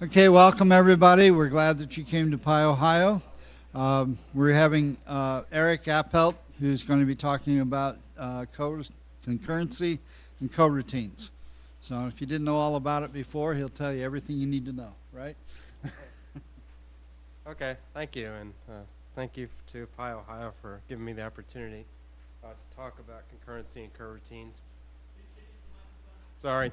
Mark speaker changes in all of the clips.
Speaker 1: Okay, welcome everybody. We're glad that you came to Pi, Ohio. We're having Eric Appelt, who's going to be talking about concurrency and coroutines. So if you didn't know all about it before, he'll tell you everything you need to know, right?
Speaker 2: Okay, thank you, and thank you to Pi, Ohio for giving me the opportunity to talk about concurrency and coroutines. Sorry.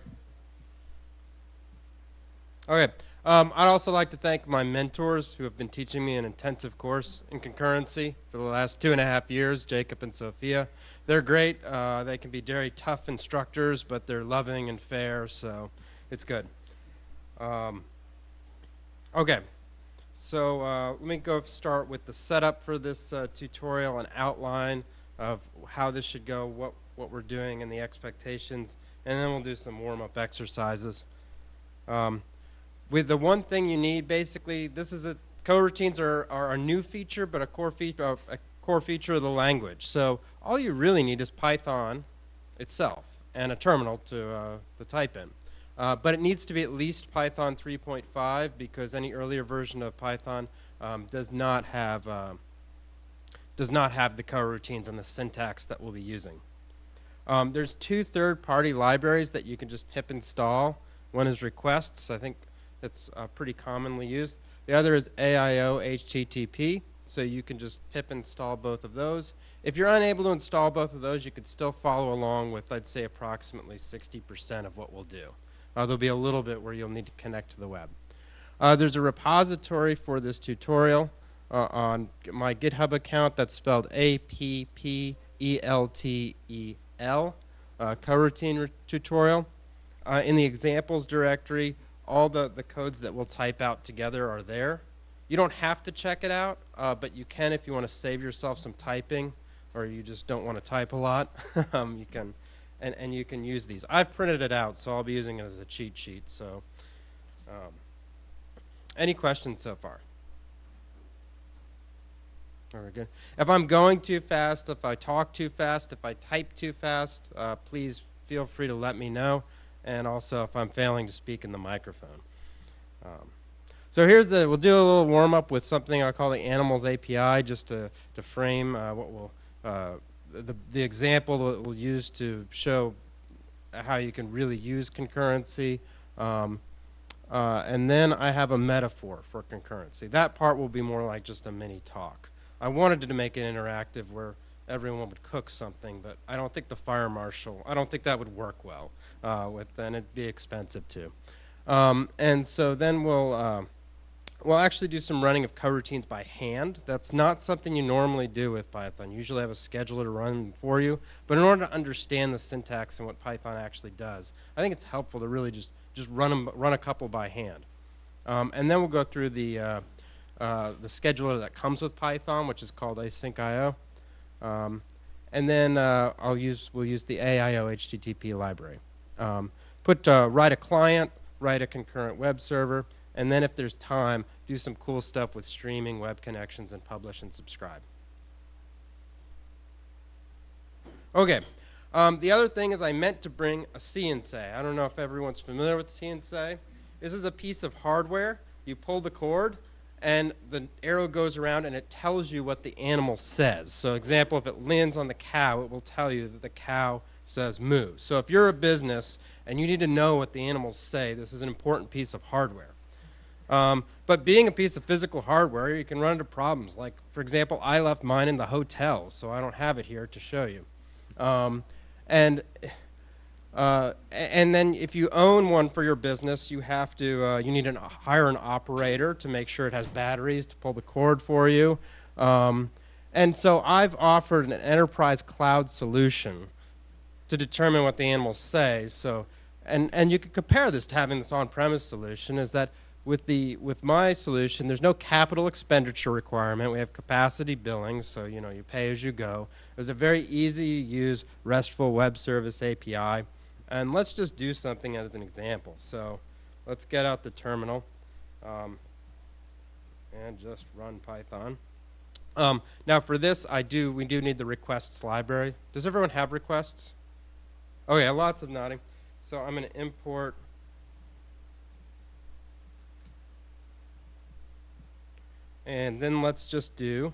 Speaker 2: Okay, I'd also like to thank my mentors who have been teaching me an intensive course in concurrency for the last 2.5 years, Jacob and Sophia. They're great. They can be very tough instructors, but they're loving and fair, so it's good. Okay, so let me go start with the setup for this tutorial and outline of how this should go, what we're doing, and the expectations, and then we'll do some warm-up exercises. With the one thing you need, basically, coroutines are a new feature, but a core feature of the language. So all you really need is Python itself and a terminal to type in. But it needs to be at least Python 3.5 because any earlier version of Python does not have the coroutines and the syntax that we'll be using. There's 2 third-party libraries that you can just pip install. One is requests. I think it's pretty commonly used. The other is AIO HTTP, so you can just pip install both of those. If you're unable to install both of those, you could still follow along with, I'd say, approximately 60% of what we'll do. There'll be a little bit where you'll need to connect to the web. There's a repository for this tutorial on my GitHub account that's spelled APPELTEL, coroutine tutorial. In the examples directory, all the codes that we'll type out together are there. You don't have to check it out, but you can if you want to save yourself some typing or you just don't want to type a lot. You can, and you can use these. I've printed it out, so I'll be using it as a cheat sheet. So, any questions so far? Very good. If I'm going too fast, if I talk too fast, if I type too fast, please feel free to let me know. And also if I'm failing to speak in the microphone. So we'll do a little warm-up with something I call the animals API, just to frame the example that we'll use to show how you can really use concurrency. And then I have a metaphor for concurrency. That part will be more like just a mini talk. I wanted to make it interactive where everyone would cook something, but I don't think the fire marshal, I don't think that would work well and it'd be expensive too. And so then we'll actually do some running of coroutines by hand. That's not something you normally do with Python. You usually have a scheduler to run for you, but in order to understand the syntax and what Python actually does, I think it's helpful to really just run a couple by hand. And then we'll go through the scheduler that comes with Python, which is called async.io. And then we'll use the AIO HTTP library. Write a client, write a concurrent web server, and then if there's time, do some cool stuff with streaming, web connections, and publish and subscribe. Okay. The other thing is I meant to bring a CNC. I don't know if everyone's familiar with CNC. This is a piece of hardware. You pull the cord, and the arrow goes around and it tells you what the animal says. So example, if it lands on the cow, it will tell you that the cow says moo. So if you're a business and you need to know what the animals say, this is an important piece of hardware. But being a piece of physical hardware, you can run into problems. Like, for example, I left mine in the hotel, so I don't have it here to show you. And then if you own one for your business, you have to, you need to hire an operator to make sure it has batteries to pull the cord for you. And so I've offered an enterprise cloud solution to determine what the animals say. So, and you could compare this to having this on-premise solution, is that with my solution, there's no capital expenditure requirement. We have capacity billing, so you pay as you go. There's a very easy to use RESTful web service API. And let's just do something as an example. So let's get out the terminal and just run Python. Now for this, we do need the requests library. Does everyone have requests? Oh yeah, lots of nodding. So I'm going to import And then let's just do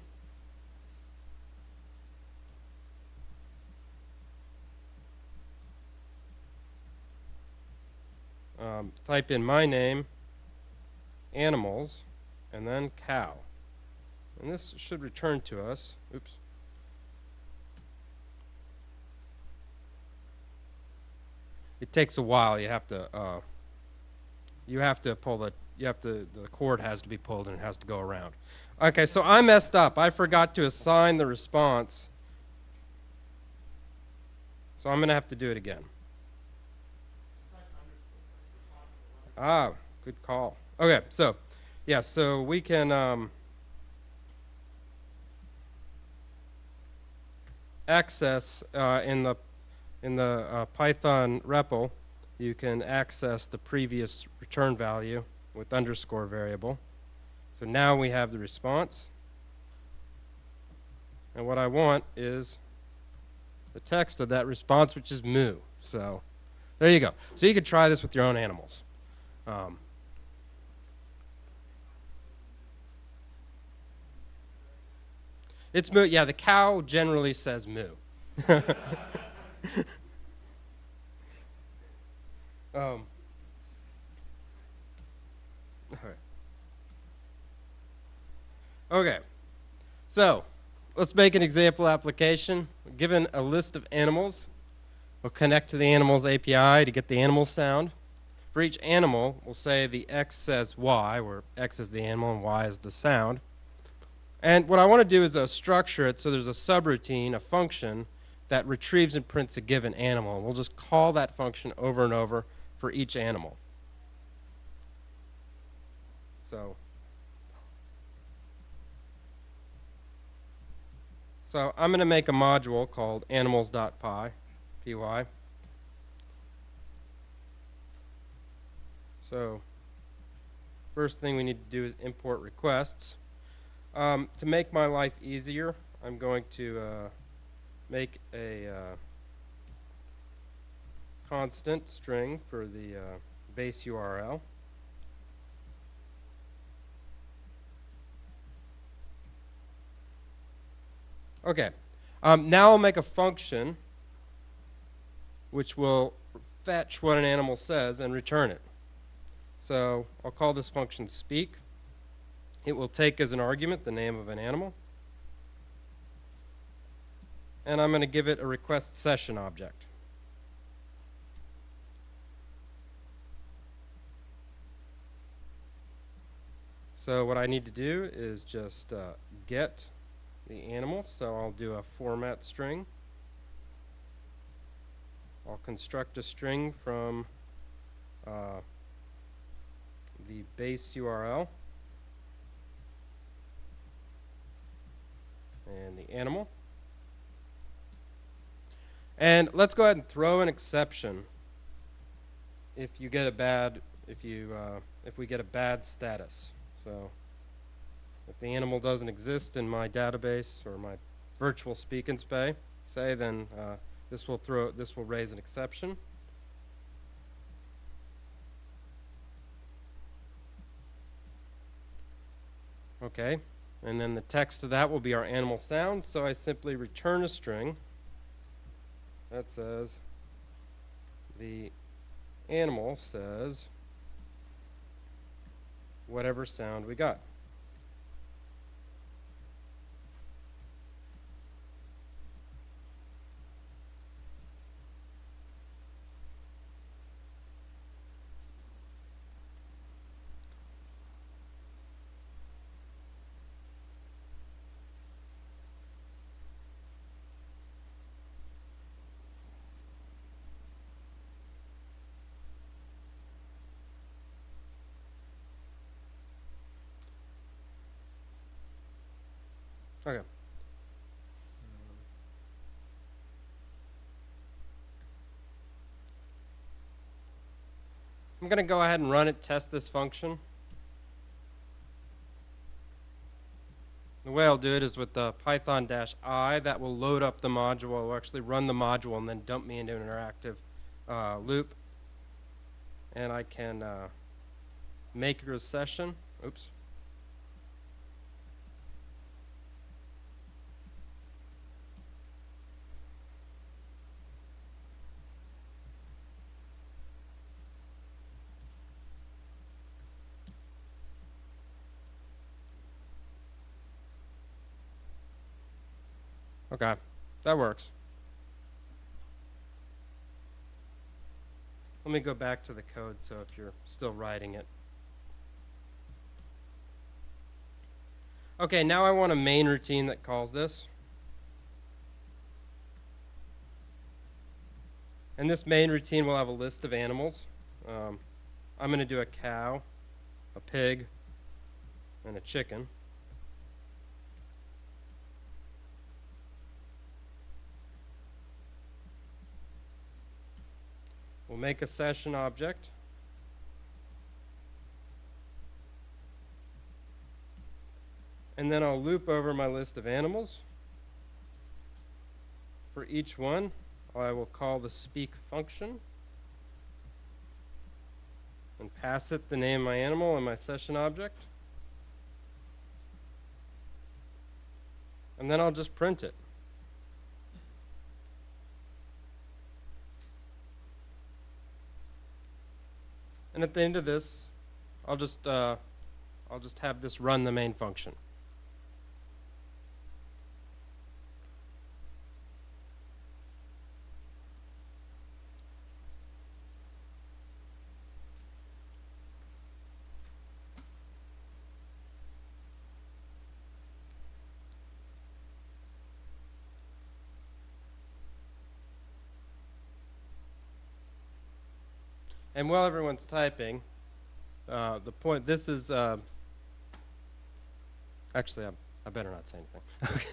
Speaker 2: type in my name, animals, and then cow. And this should return to us. Oops. It takes a while. You have to pull the cord has to be pulled and it has to go around. Okay, so I messed up. I forgot to assign the response. So I'm going to have to do it again. Ah, good call. Okay, so yeah, so we can access in the Python REPL, you can access the previous return value with underscore variable. So now we have the response. And what I want is the text of that response, which is moo. So there you go. So you could try this with your own animals. It's moo. Yeah, the cow generally says moo. Okay, so let's make an example application. Given a list of animals, we'll connect to the animals API to get the animal sound. For each animal, we'll say the X says Y, where X is the animal and Y is the sound. And what I want to do is structure it so there's a subroutine, a function, that retrieves and prints a given animal. And we'll just call that function over and over for each animal. So I'm going to make a module called animals.py. So first thing we need to do is import requests. To make my life easier, I'm going to make a constant string for the base URL. Okay, now I'll make a function which will fetch what an animal says and return it. So I'll call this function speak. It will take as an argument the name of an animal. And I'm going to give it a request session object. So what I need to do is just get the animal. So I'll do a format string. I'll construct a string from the base URL and the animal. And let's go ahead and throw an exception if you get a bad if we get a bad status. So if the animal doesn't exist in my database or my virtual speak and say, then this will raise an exception. Okay, and then the text of that will be our animal sound. So I simply return a string that says the animal says whatever sound we got. Okay. I'm going to go ahead and run it, test this function. The way I'll do it is with the python-i. That will load up the module. It will actually run the module and then dump me into an interactive loop. And I can make a session. Oops. Okay, that works. Let me go back to the code so if you're still writing it. Okay, now I want a main routine that calls this. And this main routine will have a list of animals. I'm going to do a cow, a pig, and a chicken. We'll make a session object. And then I'll loop over my list of animals. For each one, I will call the speak function and pass it the name of my animal and my session object. And then I'll just print it. And at the end of this, I'll just have this run the main function. And while everyone's typing, the point, this is, actually, I better not say anything. Okay.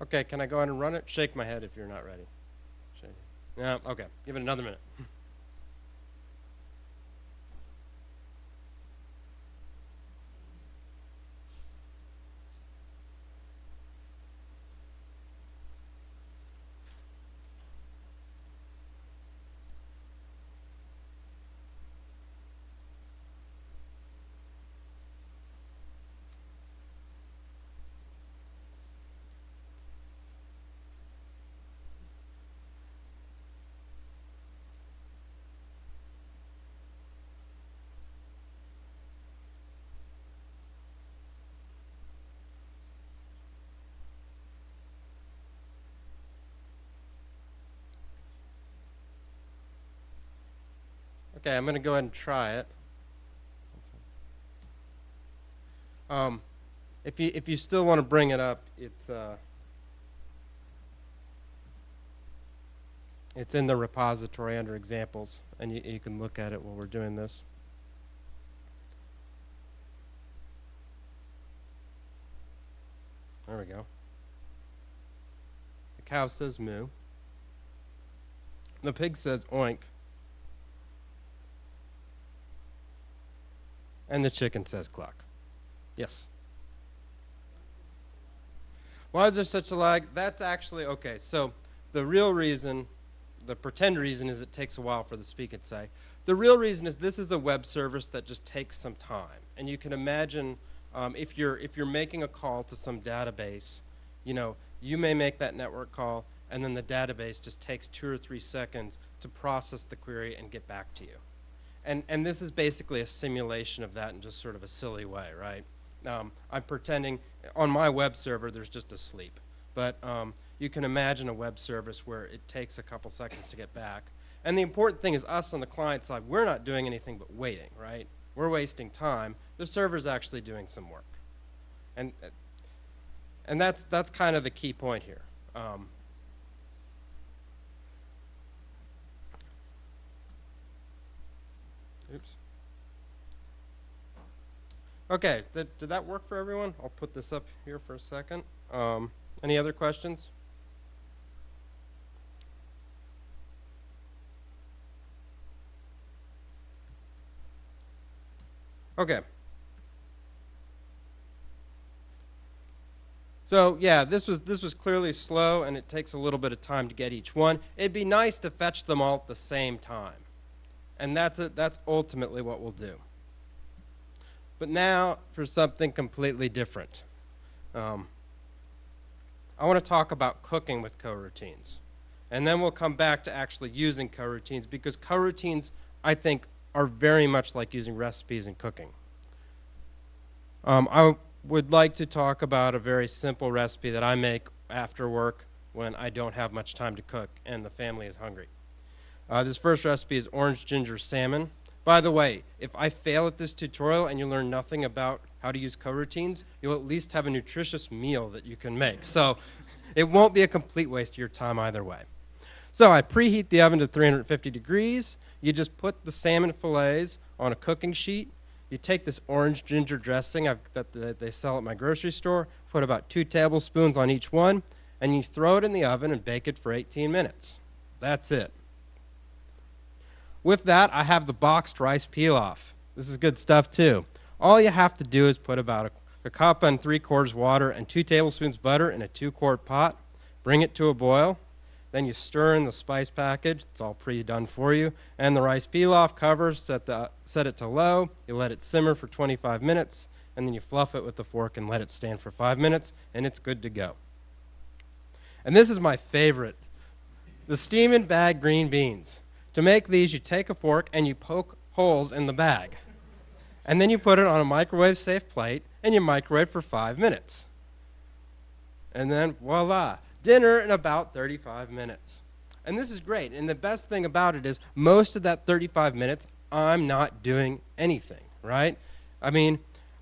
Speaker 2: Okay, can I go ahead and run it? Shake my head if you're not ready. Shake. Yeah, okay. Give it another minute. Okay, I'm going to go ahead and try it. If you still want to bring it up, it's in the repository under examples, and you can look at it while we're doing this. There we go. The cow says moo. The pig says oink. And the chicken says cluck. Yes. Why is there such a lag? That's actually, okay, so the real reason, the pretend reason is it takes a while for the speak and say. The real reason is this is a web service that just takes some time. And you can imagine if you're making a call to some database, you may make that network call and then the database just takes 2 or 3 seconds to process the query and get back to you. And this is basically a simulation of that in just sort of a silly way, right? I'm pretending on my web server there's just a sleep. But you can imagine a web service where it takes a couple seconds to get back. And the important thing is us on the client side, we're not doing anything but waiting, right? We're wasting time. The server's actually doing some work. And that's kind of the key point here. Oops. Okay, did that work for everyone? I'll put this up here for a second. Any other questions? Okay. So yeah, this was clearly slow, and it takes a little bit of time to get each one. It'd be nice to fetch them all at the same time. And that's ultimately what we'll do. But now for something completely different. I want to talk about cooking with coroutines. And then we'll come back to actually using coroutines, because coroutines, I think, are very much like using recipes in cooking. I would like to talk about a very simple recipe that I make after work when I don't have much time to cook and the family is hungry. This first recipe is orange ginger salmon. By the way, if I fail at this tutorial and you learn nothing about how to use coroutines, you'll at least have a nutritious meal that you can make. So it won't be a complete waste of your time either way. So I preheat the oven to 350 degrees. You just put the salmon fillets on a cooking sheet. You take this orange ginger dressing that they sell at my grocery store, put about 2 tablespoons on each one, and you throw it in the oven and bake it for 18 minutes. That's it. With that, I have the boxed rice pilaf. This is good stuff too. All you have to do is put about a cup and 3/4 water and 2 tablespoons butter in a 2-quart pot. Bring it to a boil. Then you stir in the spice package. It's all pre-done for you. And the rice pilaf, cover, set it to low. You let it simmer for 25 minutes. And then you fluff it with the fork and let it stand for 5 minutes. And it's good to go. And this is my favorite. The steam and bag green beans. To make these, you take a fork and you poke holes in the bag. And then you put it on a microwave-safe plate and you microwave for 5 minutes. And then voila. Dinner in about 35 minutes. And this is great. And the best thing about it is most of that 35 minutes, I'm not doing anything, right? I mean,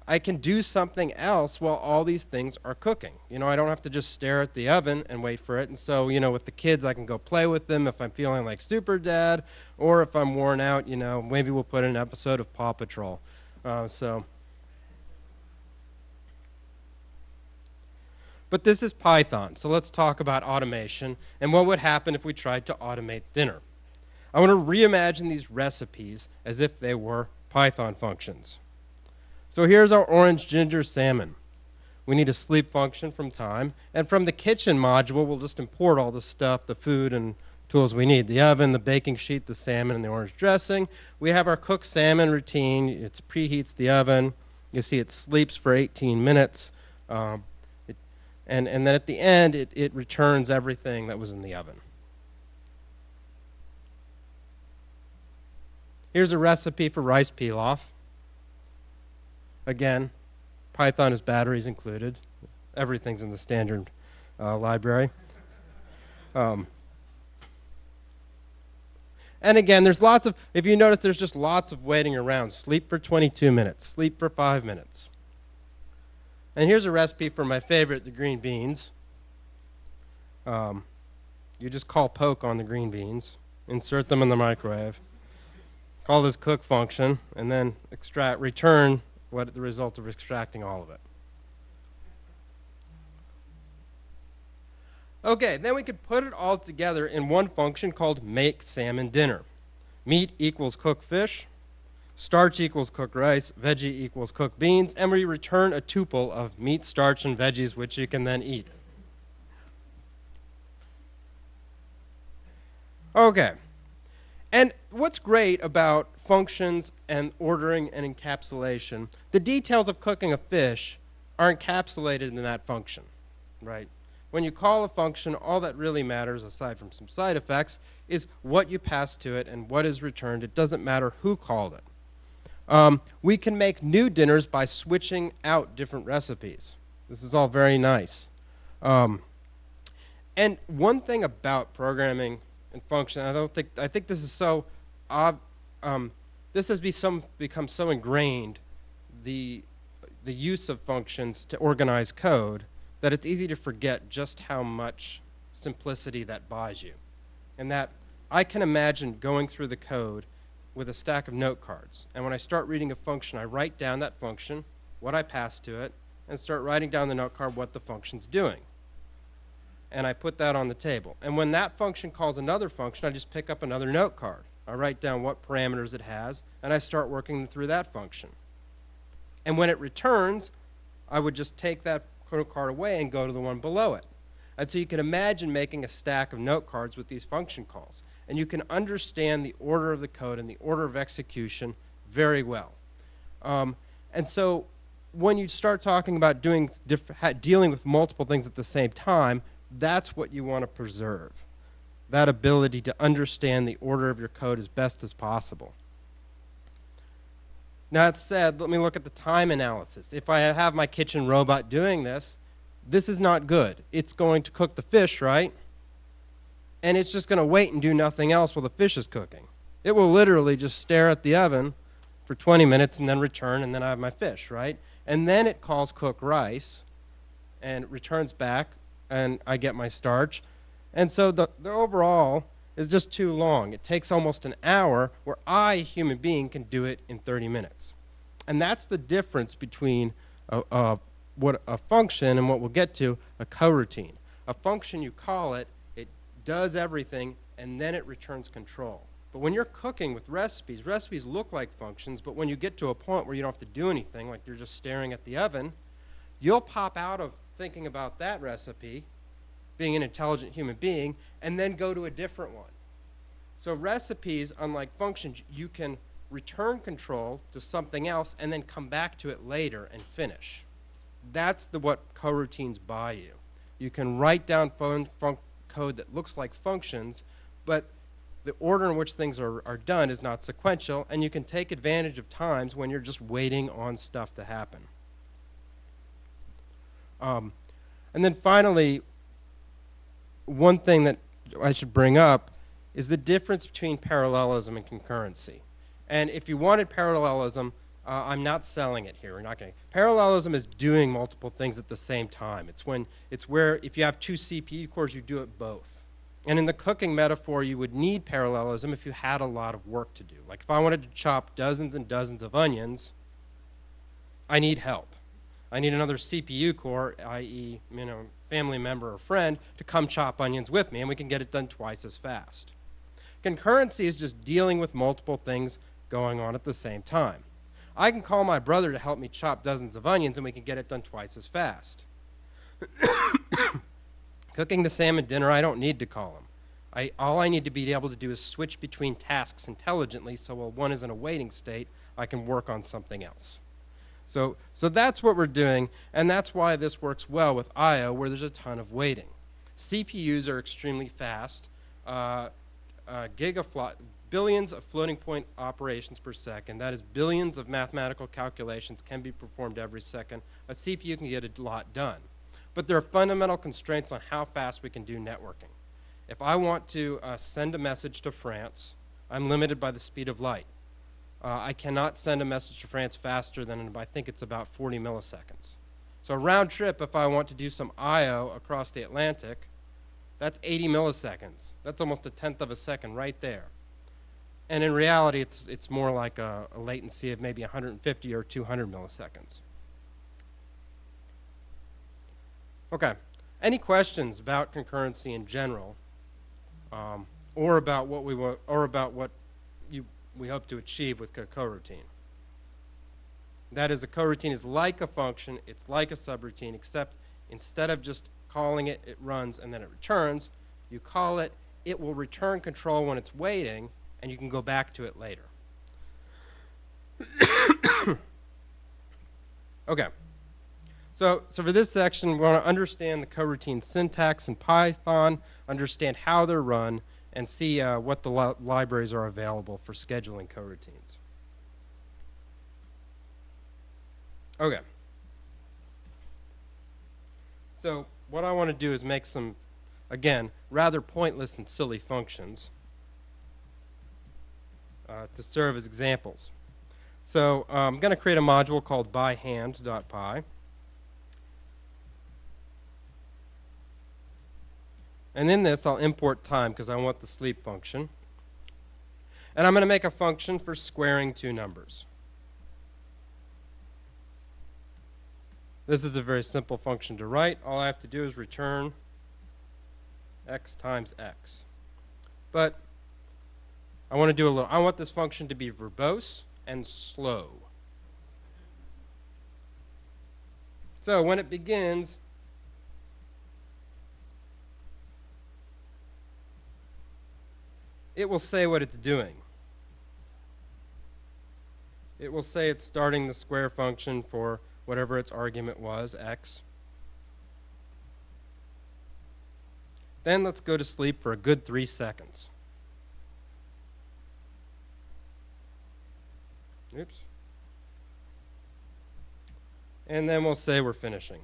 Speaker 2: I can do something else while all these things are cooking. You know, I don't have to just stare at the oven and wait for it. And so, you know, with the kids, I can go play with them if I'm feeling like super dad, or if I'm worn out, you know, maybe we'll put in an episode of Paw Patrol. But this is Python, so let's talk about automation and what would happen if we tried to automate dinner. I want to reimagine these recipes as if they were Python functions. So here's our orange ginger salmon. We need a sleep function from time, and from the kitchen module, we'll just import all the stuff, the food and tools we need. The oven, the baking sheet, the salmon, and the orange dressing. We have our cooked salmon routine. It preheats the oven. You see it sleeps for 18 minutes. And then at the end, it returns everything that was in the oven. Here's a recipe for rice pilaf. Again, Python is batteries included. Everything's in the standard library. And again, there's lots of, if you notice, there's just lots of waiting around. Sleep for 22 minutes. Sleep for 5 minutes. And here's a recipe for my favorite, the green beans. You just call poke on the green beans, insert them in the microwave, call this cook function, and then return the result of extracting all of it. Okay, then we could put it all together in one function called make salmon dinner. Meat equals cooked fish. Starch equals cooked rice, veggie equals cooked beans, and we return a tuple of meat, starch, and veggies, which you can then eat. Okay. And what's great about functions and ordering and encapsulation, the details of cooking a fish are encapsulated in that function, right? When you call a function, all that really matters, aside from some side effects, is what you pass to it and what is returned. It doesn't matter who called it. We can make new dinners by switching out different recipes. This is all very nice. And one thing about programming and function, I think this is so this has become so ingrained, the use of functions to organize code, that it's easy to forget just how much simplicity that buys you. And that I can imagine going through the code with a stack of note cards. And when I start reading a function, I write down that function, what I pass to it, and start writing down the note card what the function's doing. And I put that on the table. And when that function calls another function, I just pick up another note card. I write down what parameters it has, and I start working through that function. And when it returns, I would just take that note card away and go to the one below it. And so you can imagine making a stack of note cards with these function calls. And you can understand the order of the code and the order of execution very well. And so when you start talking about dealing with multiple things at the same time, that's what you want to preserve. That ability to understand the order of your code as best as possible. Now, that said, let me look at the time analysis. If I have my kitchen robot doing this, this is not good. It's going to cook the fish, right? And it's just going to wait and do nothing else while the fish is cooking. It will literally just stare at the oven for 20 minutes and then return, and then I have my fish, right? And then it calls cook rice and returns back, and I get my starch. And so the overall is just too long. It takes almost an hour where I, a human being, can do it in 30 minutes. And that's the difference between what a function and what we'll get to, a coroutine. A function, you call it, it does everything, and then it returns control. But when you're cooking with recipes, recipes look like functions, but when you get to a point where you don't have to do anything, like you're just staring at the oven, you'll pop out of thinking about that recipe, being an intelligent human being, and then go to a different one. So recipes, unlike functions, you can return control to something else and then come back to it later and finish. That's what coroutines buy you. You can write down code that looks like functions, but the order in which things are done is not sequential, and you can take advantage of times when you're just waiting on stuff to happen. And then finally, one thing that I should bring up is the difference between parallelism and concurrency. And if you wanted parallelism, I'm not selling it here. We're not getting parallelism is doing multiple things at the same time. It's where if you have two CPU cores, you do it both. And in the cooking metaphor, you would need parallelism if you had a lot of work to do. Like if I wanted to chop dozens and dozens of onions, I need help. I need another CPU core, i.e., family member or friend, to come chop onions with me, and we can get it done twice as fast. Concurrency is just dealing with multiple things going on at the same time. I can call my brother to help me chop dozens of onions, and we can get it done twice as fast. Cooking the salmon dinner, I don't need to call him. All I need to be able to do is switch between tasks intelligently, so while one is in a waiting state, I can work on something else. So that's what we're doing, and that's why this works well with I/O, where there's a ton of waiting. CPUs are extremely fast. Billions of floating point operations per second. That is billions of mathematical calculations can be performed every second. A CPU can get a lot done. But there are fundamental constraints on how fast we can do networking. If I want to send a message to France, I'm limited by the speed of light. I cannot send a message to France faster than, I think it's about 40 milliseconds. So round trip, if I want to do some I/O across the Atlantic, that's 80 milliseconds. That's almost a tenth of a second right there. And in reality, it's more like a latency of maybe 150 or 200 milliseconds. Okay, any questions about concurrency in general, or about what we want, or about what we hope to achieve with a coroutine? That is, a coroutine is like a function, it's like a subroutine, except instead of just calling it, it runs and then it returns. You call it, it will return control when it's waiting, and you can go back to it later. Okay. So for this section, we want to understand the coroutine syntax in Python, understand how they're run, and see what the libraries are available for scheduling coroutines. Okay. So what I want to do is make some, again, rather pointless and silly functions to serve as examples. So I'm going to create a module called byhand.py. And in this, I'll import time because I want the sleep function. And I'm going to make a function for squaring two numbers. This is a very simple function to write. All I have to do is return x times x. But I want to do I want this function to be verbose and slow. So when it begins, it will say what it's doing. It will say it's starting the square function for whatever its argument was, x. Then let's go to sleep for a good 3 seconds. Oops. And then we'll say we're finishing.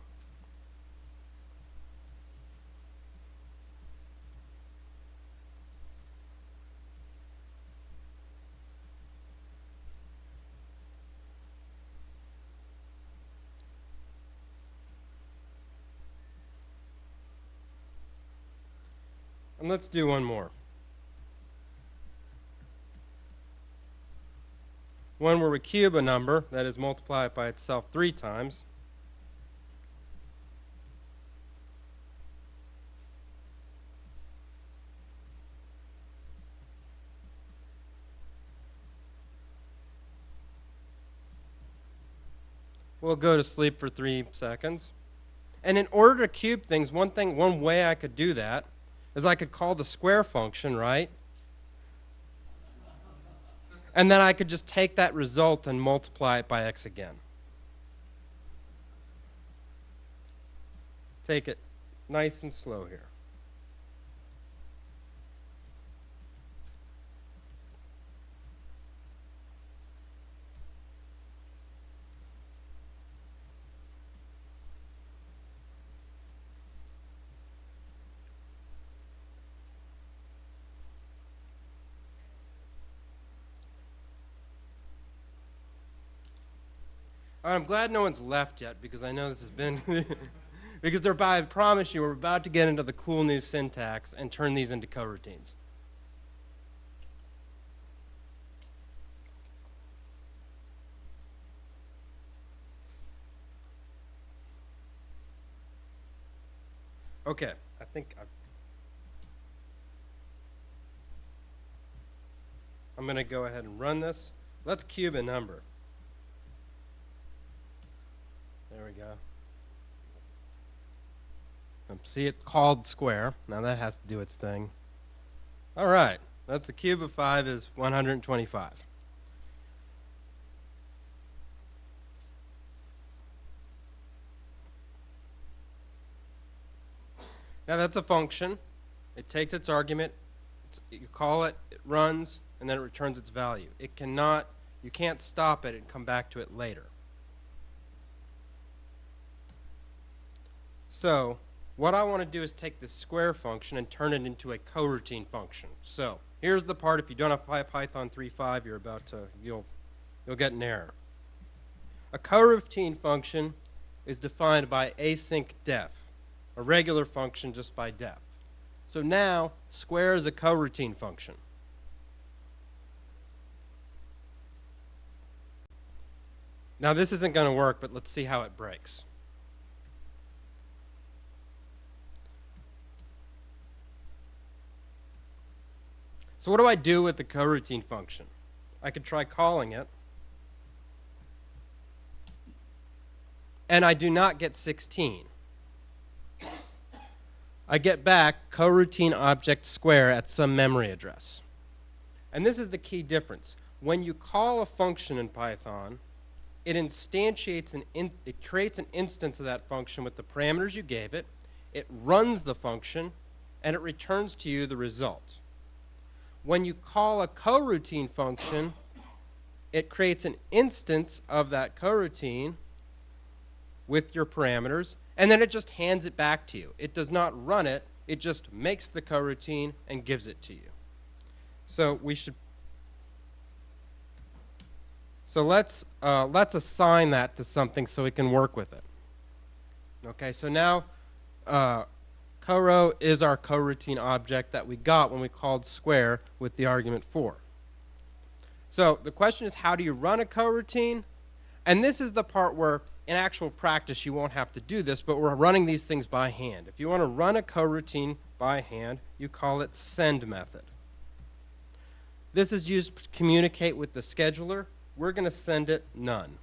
Speaker 2: And let's do one more. One where we cube a number, that is multiply it by itself 3 times. We'll go to sleep for 3 seconds. And in order to cube things, one way I could do that is I could call the square function, right? And then I could just take that result and multiply it by x again. Take it nice and slow here. I'm glad no one's left yet, because I know this has been because I promise you we're about to get into the cool new syntax and turn these into coroutines. Okay, I think I'm going to go ahead and run this. Let's cube a number. There we go. See it called square. Now that has to do its thing. All right. That's the cube of 5 is 125. Now that's a function. It takes its argument. You call it, it runs, and then it returns its value. You can't stop it and come back to it later. So what I want to do is take this square function and turn it into a coroutine function. So here's the part, if you don't have Python 3.5, you'll get an error. A coroutine function is defined by async def, a regular function just by def. So now square is a coroutine function. Now this isn't going to work, but let's see how it breaks. So what do I do with the coroutine function? I could try calling it. And I do not get 16. I get back coroutine object square at some memory address. And this is the key difference. When you call a function in Python, it instantiates it creates an instance of that function with the parameters you gave it. It runs the function, and it returns to you the result. When you call a coroutine function, it creates an instance of that coroutine with your parameters, and then it just hands it back to you. It does not run it. It just makes the coroutine and gives it to you. So let's assign that to something so we can work with it. Okay, so now coro is our coroutine object that we got when we called square with the argument 4. So the question is, how do you run a coroutine? And this is the part where in actual practice you won't have to do this, but we're running these things by hand. If you want to run a coroutine by hand, you call it send method. This is used to communicate with the scheduler. We're going to send it none.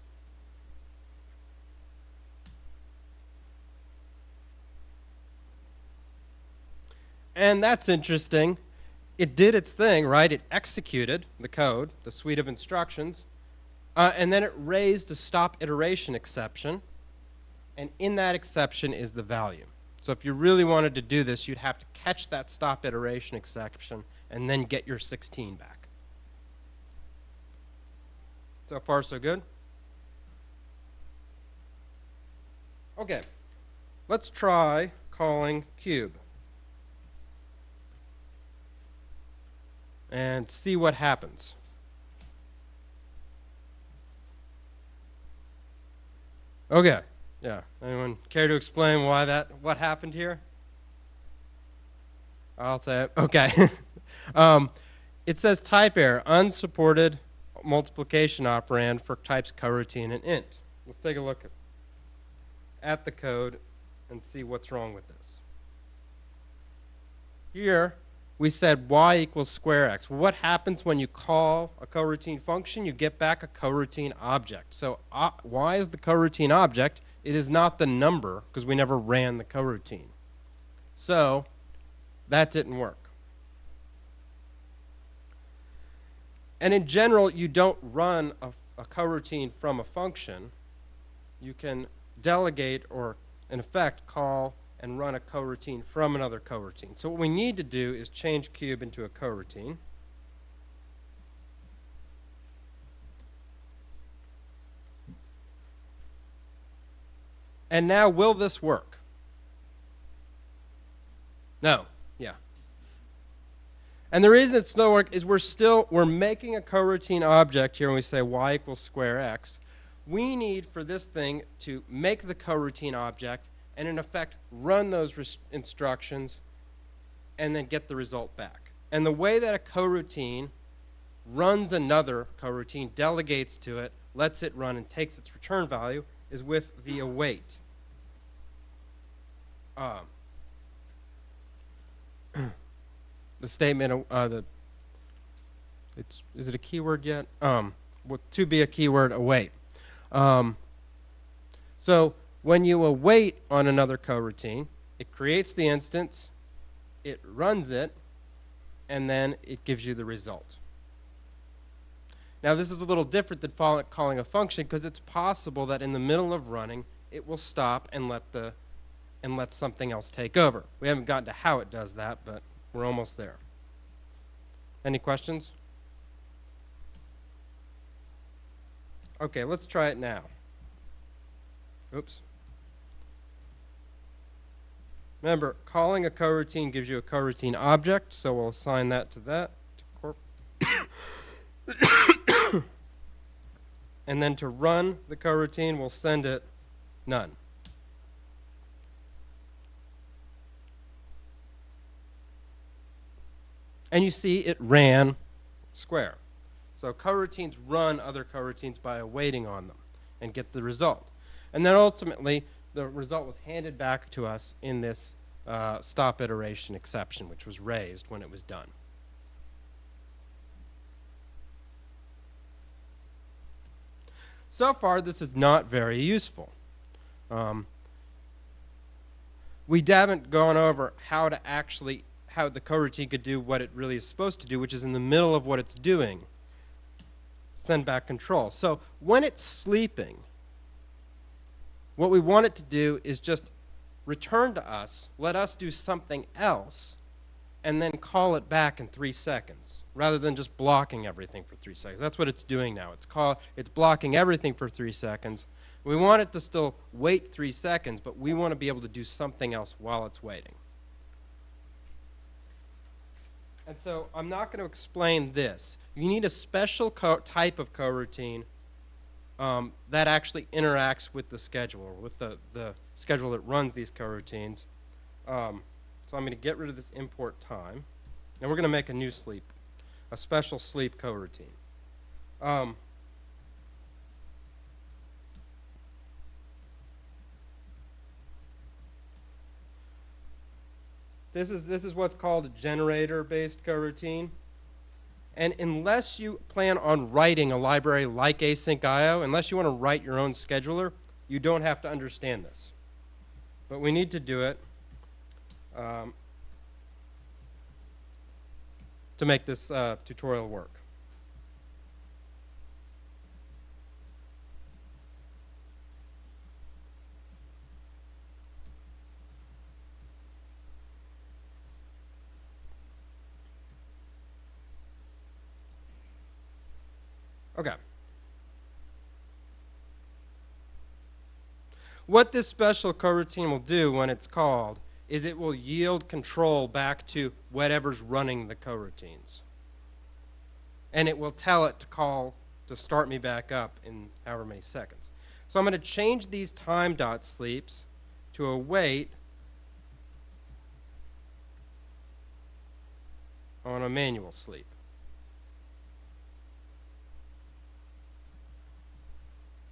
Speaker 2: And that's interesting. It did its thing, right? It executed the code, the suite of instructions, And then it raised a stop iteration exception, and in that exception is the value. So if you really wanted to do this, you'd have to catch that stop iteration exception and then get your 16 back. So far, so good? Okay, let's try calling cube and see what happens. Okay, yeah. Anyone care to explain what happened here? I'll say it. Okay. It says type error, unsupported multiplication operand for types coroutine and int. Let's take a look at the code and see what's wrong with this. Here, we said y equals square x. Well, what happens when you call a coroutine function? You get back a coroutine object. So y is the coroutine object. It is not the number because we never ran the coroutine. So that didn't work. And in general, you don't run a coroutine from a function. You can delegate or, in effect, call and run a coroutine from another coroutine. So what we need to do is change cube into a coroutine. And now, will this work? No. Yeah. And the reason it's not work is we're making a coroutine object here when we say y equals square x. We need for this thing to make the coroutine object and in effect run those instructions and then get the result back. And the way that a coroutine runs another coroutine, delegates to it, lets it run and takes its return value is with the await. The statement, is it a keyword yet? To be a keyword, await. So when you await on another coroutine, it creates the instance, it runs it, and then it gives you the result. Now this is a little different than calling a function because it's possible that in the middle of running, it will stop and let something else take over. We haven't gotten to how it does that, but we're almost there. Any questions? Okay, let's try it now. Oops. Remember, calling a coroutine gives you a coroutine object, so we'll assign that to that. And then to run the coroutine, we'll send it none. And you see it ran square. So coroutines run other coroutines by awaiting on them and get the result. And then ultimately, the result was handed back to us in this stop iteration exception, which was raised when it was done. So far, this is not very useful. We haven't gone over how the coroutine could do what it really is supposed to do, which is in the middle of what it's doing, send back control. So when it's sleeping, what we want it to do is just return to us, let us do something else, and then call it back in 3 seconds, rather than just blocking everything for 3 seconds. That's what it's doing now. It's blocking everything for 3 seconds. We want it to still wait 3 seconds, but we want to be able to do something else while it's waiting. And so I'm not going to explain this. You need a special type of coroutine that actually interacts with the scheduler, with the schedule that runs these coroutines. So I'm going to get rid of this import time, and we're going to make a new sleep, a special sleep coroutine. This is what's called a generator-based coroutine. And unless you plan on writing a library like async.io, unless you want to write your own scheduler, you don't have to understand this. But we need to do it to make this tutorial work. Okay. What this special coroutine will do when it's called is it will yield control back to whatever's running the coroutines. And it will tell it to start me back up in however many seconds. So I'm going to change these time dot sleeps to a wait on a manual sleep.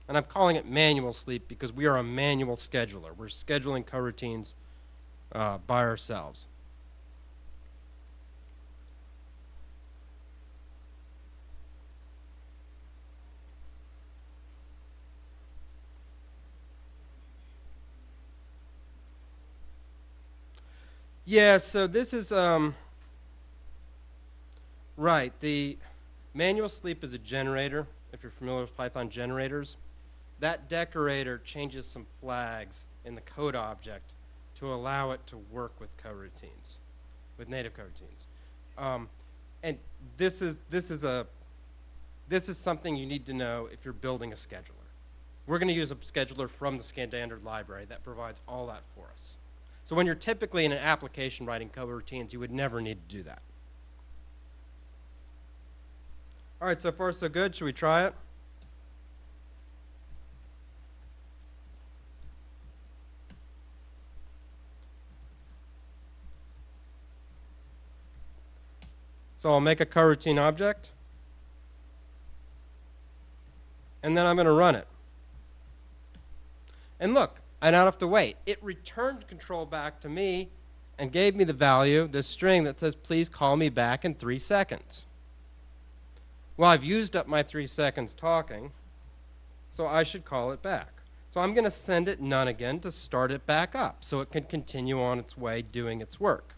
Speaker 2: And I'm calling it manual sleep because we are a manual scheduler. We're scheduling coroutines by ourselves. Yeah, so this is, right, the manual sleep is a generator, if you're familiar with Python generators. That decorator changes some flags in the code object to allow it to work with coroutines, with native coroutines. And this is something you need to know if you're building a scheduler. We're going to use a scheduler from the standard library that provides all that for us. So when you're typically in an application writing coroutines, you would never need to do that. All right, so far so good. Should we try it? So I'll make a coroutine object, and then I'm going to run it. And look, I don't have to wait. It returned control back to me and gave me the value, this string that says, please call me back in 3 seconds. Well, I've used up my 3 seconds talking, so I should call it back. So I'm going to send it none again to start it back up so it can continue on its way doing its work.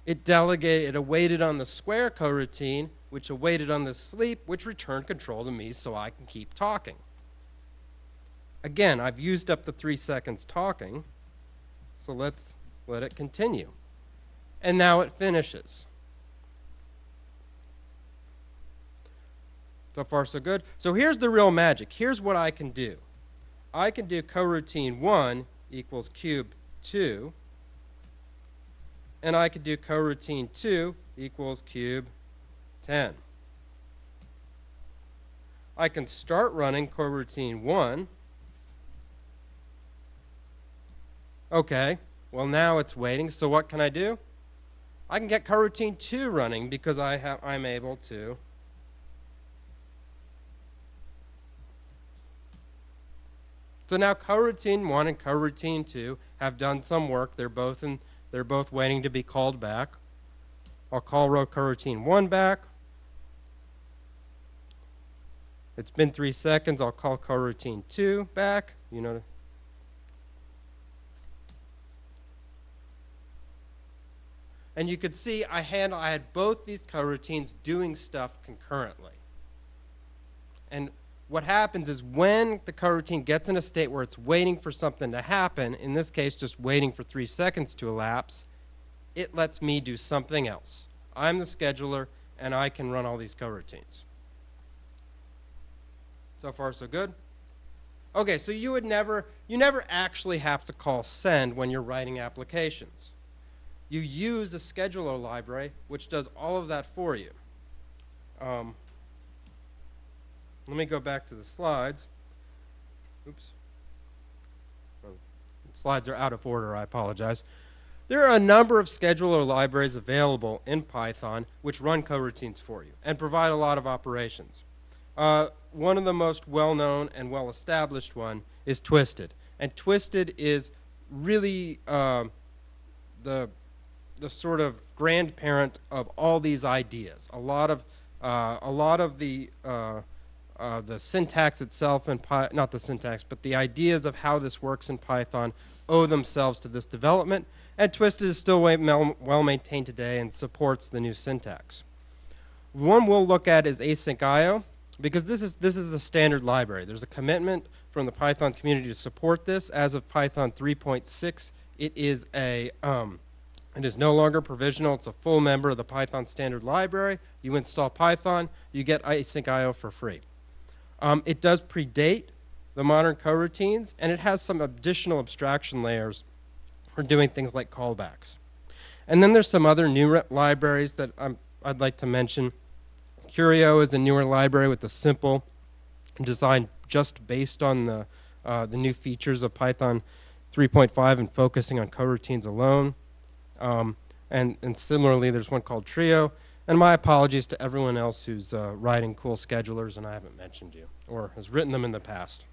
Speaker 2: It awaited on the square coroutine, which awaited on the sleep, which returned control to me so I can keep talking. Again, I've used up the 3 seconds talking, so let's let it continue. And now it finishes. So far, so good. So here's the real magic. Here's what I can do. I can do coroutine 1 equals cube 2, and I could do coroutine 2 equals cube 10. I can start running coroutine 1. Okay, well now it's waiting, so what can I do? I can get coroutine 2 running because I'm able to So now coroutine 1 and coroutine 2 have done some work. They're both waiting to be called back. I'll call coroutine 1 back. It's been 3 seconds. I'll call coroutine 2 back. You know. And you could see I had both these coroutines doing stuff concurrently. And what happens is when the coroutine gets in a state where it's waiting for something to happen, in this case just waiting for 3 seconds to elapse, it lets me do something else. I'm the scheduler, and I can run all these coroutines. So far, so good? Okay, so you never actually have to call send when you're writing applications. You use a scheduler library, which does all of that for you. Let me go back to the slides. Oops. Oh, the slides are out of order, I apologize. There are a number of scheduler libraries available in Python which run coroutines for you and provide a lot of operations. One of the most well-known and well-established one is Twisted. And Twisted is really the sort of grandparent of all these ideas. A lot of the syntax itself in not the syntax, but the ideas of how this works in Python owe themselves to this development, and Twisted is still well maintained today and supports the new syntax. One we'll look at is async IO, because this is the standard library. There's a commitment from the Python community to support this. As of Python 3.6, it is a It is no longer provisional. It's a full member of the Python standard library. You install Python, you get async IO for free. It does predate the modern coroutines, and it has some additional abstraction layers for doing things like callbacks. And then there's some other new libraries that I'd like to mention. Curio is the newer library with the simple design just based on the new features of Python 3.5 and focusing on coroutines alone. And similarly, there's one called Trio. And my apologies to everyone else who's writing cool schedulers and I haven't mentioned you or has written them in the past.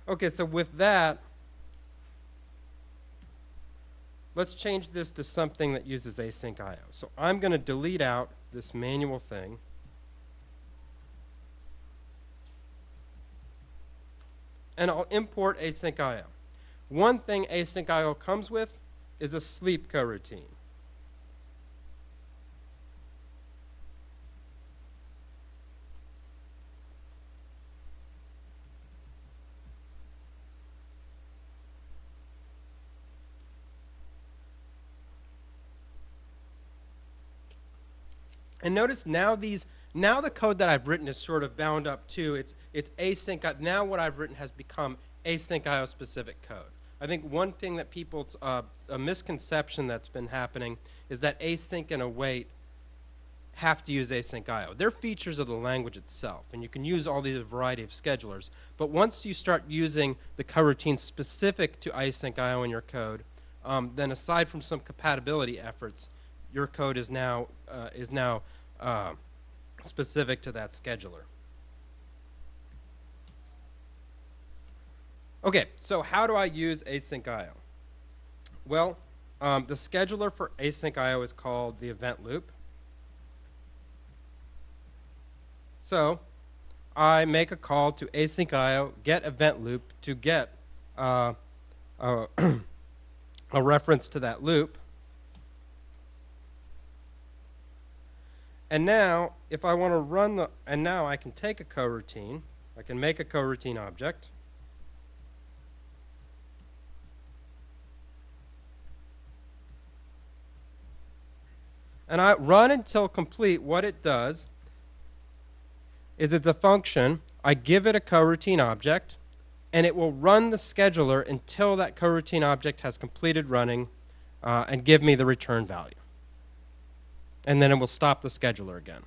Speaker 2: Okay, so with that, let's change this to something that uses async IO. So I'm going to delete out this manual thing. And I'll import async IO. One thing async IO comes with is a sleep coroutine. And notice now the code that I've written is sort of bound up too. It's async. Now what I've written has become async IO specific code. I think one thing that people's a misconception that's been happening is that async and await have to use async IO. They're features of the language itself, and you can use all these variety of schedulers. But once you start using the coroutine specific to async IO in your code, then aside from some compatibility efforts, your code is now specific to that scheduler. Okay, so how do I use async IO? Well, the scheduler for async IO is called the event loop. So I make a call to async IO, get event loop to get a reference to that loop. And now, if I want to run and now I can take a coroutine. I can make a coroutine object. And I run until complete. What it does is it's a function. I give it a coroutine object, and it will run the scheduler until that coroutine object has completed running and give me the return value. And then it will stop the scheduler again.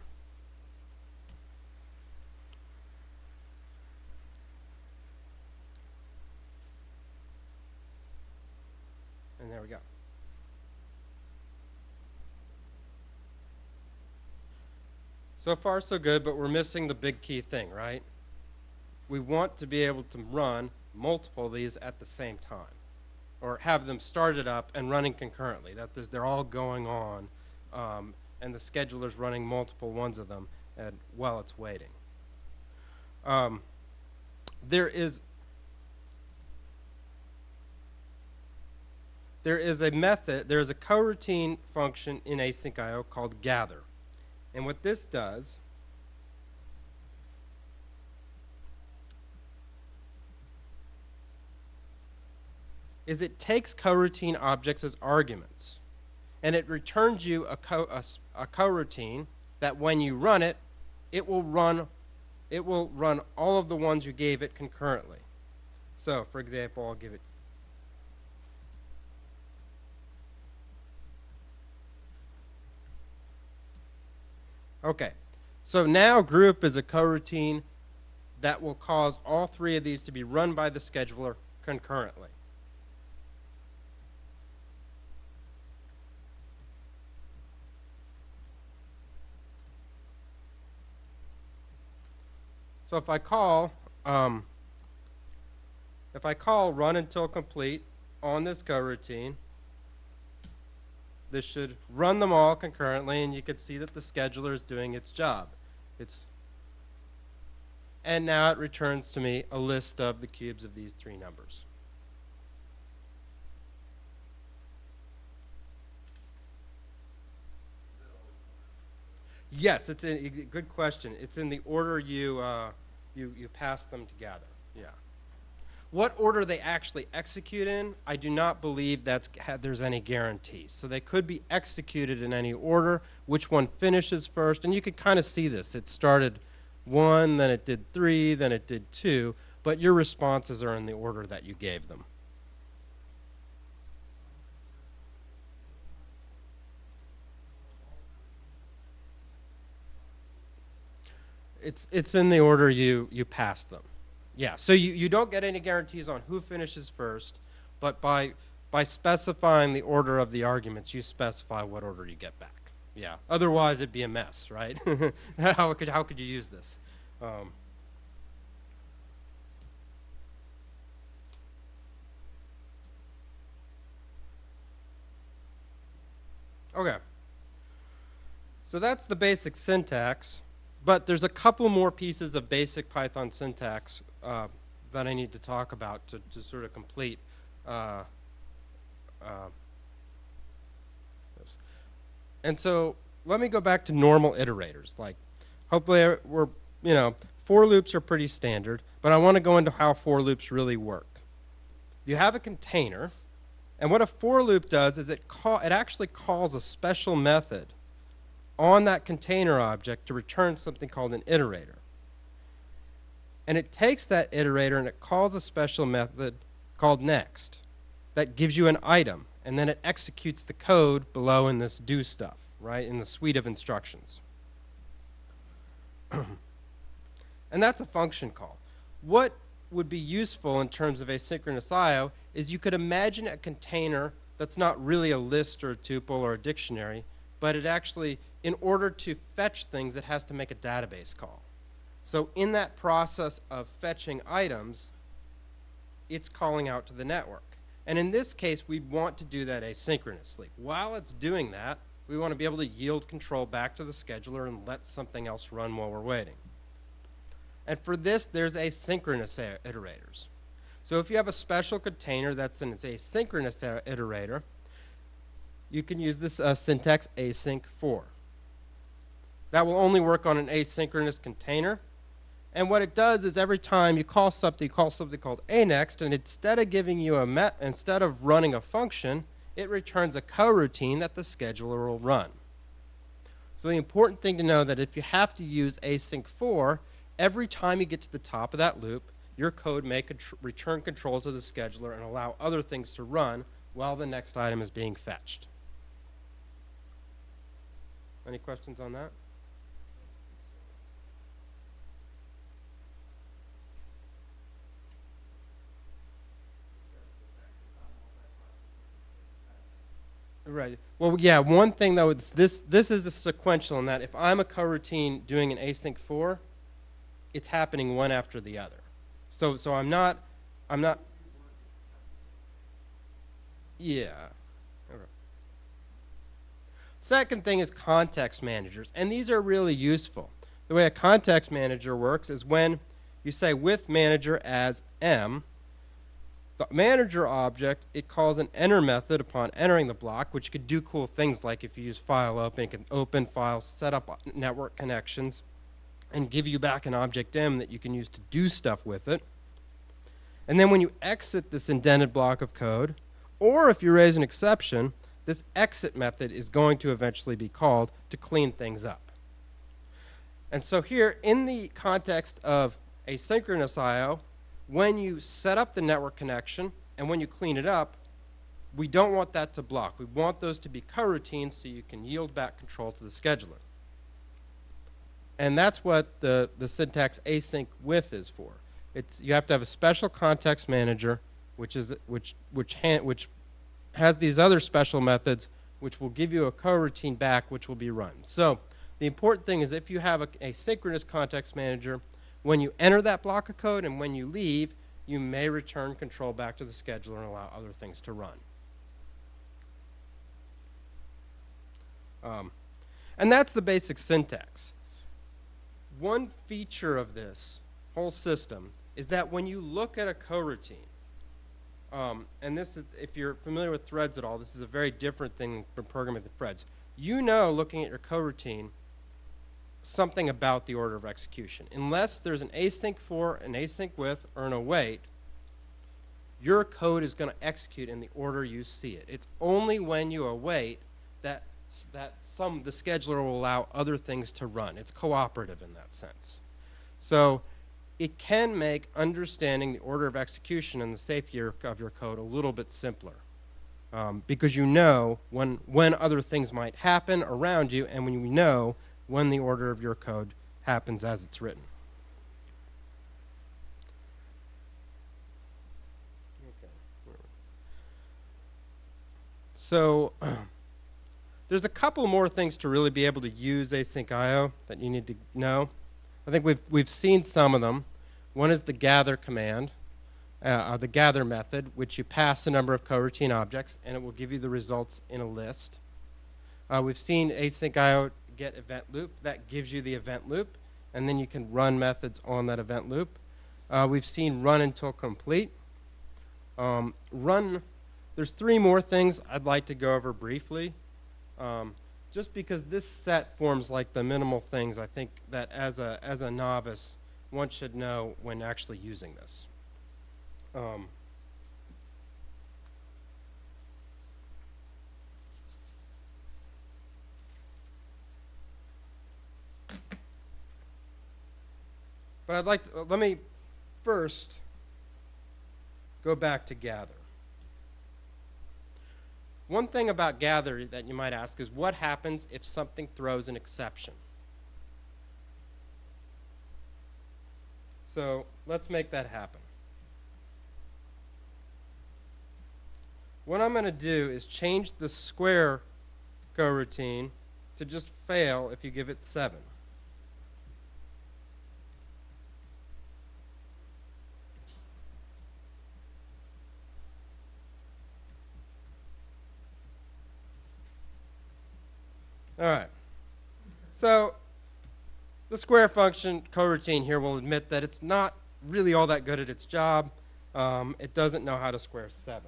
Speaker 2: And there we go. So far, so good, but we're missing the big key thing, right? We want to be able to run multiple of these at the same time, or have them started up and running concurrently. They're all going on, and the scheduler's running multiple ones of them while it's waiting. There is a method, there is a coroutine function in async IO called gather. And what this does is it takes coroutine objects as arguments, and it returns you a coroutine that when you run it, it will run all of the ones you gave it concurrently. So, for example, I'll give it okay. So now group is a coroutine that will cause all three of these to be run by the scheduler concurrently. So if I call run until complete on this coroutine, this should run them all concurrently, and you can see that the scheduler is doing its job. And now it returns to me a list of the cubes of these three numbers. Yes, it's a good question. It's in the order you pass them together. Yeah. What order they actually execute in, I do not believe there's any guarantee. So they could be executed in any order, which one finishes first, and you could kind of see this. It started 1, then it did 3, then it did 2, but your responses are in the order that you gave them. It's in the order you pass them. Yeah, so you don't get any guarantees on who finishes first, but by specifying the order of the arguments, you specify what order you get back. Yeah, otherwise it'd be a mess, right? How could you use this? Okay, so that's the basic syntax. But there's a couple more pieces of basic Python syntax that I need to talk about to sort of complete this. And so let me go back to normal iterators. Like, hopefully for loops are pretty standard, but I want to go into how for loops really work. You have a container, and what a for loop does is it actually calls a special method on that container object to return something called an iterator. And it takes that iterator and it calls a special method called next that gives you an item, and then it executes the code below in this do stuff, right, in the suite of instructions. And that's a function call. What would be useful in terms of asynchronous I/O is you could imagine a container that's not really a list or a tuple or a dictionary, but it actually, in order to fetch things, it has to make a database call. So in that process of fetching items, it's calling out to the network. And in this case, we want to do that asynchronously. While it's doing that, we want to be able to yield control back to the scheduler and let something else run while we're waiting. And for this, there's asynchronous iterators. So if you have a special container that's an asynchronous iterator, you can use this syntax async for. That will only work on an asynchronous container. And what it does is every time you call something called aNext, and instead of giving you instead of running a function, it returns a coroutine that the scheduler will run. So the important thing to know that if you have to use async for, every time you get to the top of that loop, your code may return control to the scheduler and allow other things to run while the next item is being fetched. Any questions on that? Right. Well, yeah, one thing though, this is a sequential in that if I'm a coroutine doing an async for, it's happening one after the other. So I'm not yeah. Okay. Second thing is context managers, and these are really useful. The way a context manager works is when you say with manager as M, the manager object, it calls an enter method upon entering the block, which could do cool things like if you use file open, it can open files, set up network connections, and give you back an object M that you can use to do stuff with it. And then when you exit this indented block of code, or if you raise an exception, this exit method is going to eventually be called to clean things up. And so here, in the context of asynchronous I/O, when you set up the network connection and when you clean it up, we don't want that to block. We want those to be coroutines so you can yield back control to the scheduler. And that's what the syntax async with is for. You have to have a special context manager which has these other special methods which will give you a coroutine back which will be run. So the important thing is if you have a synchronous context manager, when you enter that block of code and when you leave, you may return control back to the scheduler and allow other things to run. And that's the basic syntax. One feature of this whole system is that when you look at a coroutine, and this is, if you're familiar with threads at all, this is a very different thing from programming with threads. You know, looking at your coroutine, something about the order of execution. Unless there's an async for, an async with, or an await, your code is going to execute in the order you see it. It's only when you await that the scheduler will allow other things to run. It's cooperative in that sense. So it can make understanding the order of execution and the safety of your code a little bit simpler. Because you know when other things might happen around you, and when you know when the order of your code happens as it's written. Okay. So there's a couple more things to really be able to use async IO that you need to know. I think we've seen some of them. One is the gather command. The gather method, which you pass a number of coroutine objects, and it will give you the results in a list. We've seen async IO get event loop. That gives you the event loop, and then you can run methods on that event loop. We've seen run until complete. There's three more things I'd like to go over briefly. Just because this set forms like the minimal things I think that as a novice one should know when actually using this. But I'd like to, let me first go back to gather. One thing about gather that you might ask is what happens if something throws an exception? So let's make that happen. What I'm going to do is change the square coroutine to just fail if you give it 7. All right. So the square function coroutine here will admit that it's not really all that good at its job. It doesn't know how to square 7.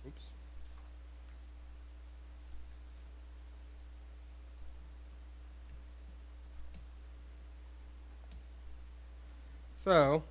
Speaker 2: Oops. So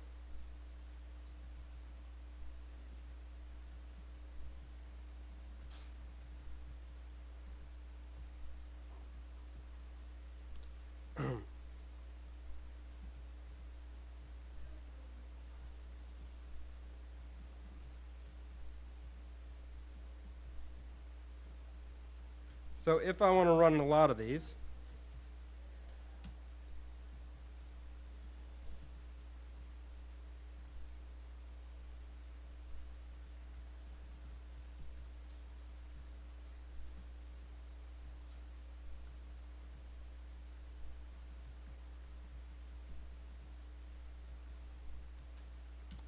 Speaker 2: So if I want to run a lot of these,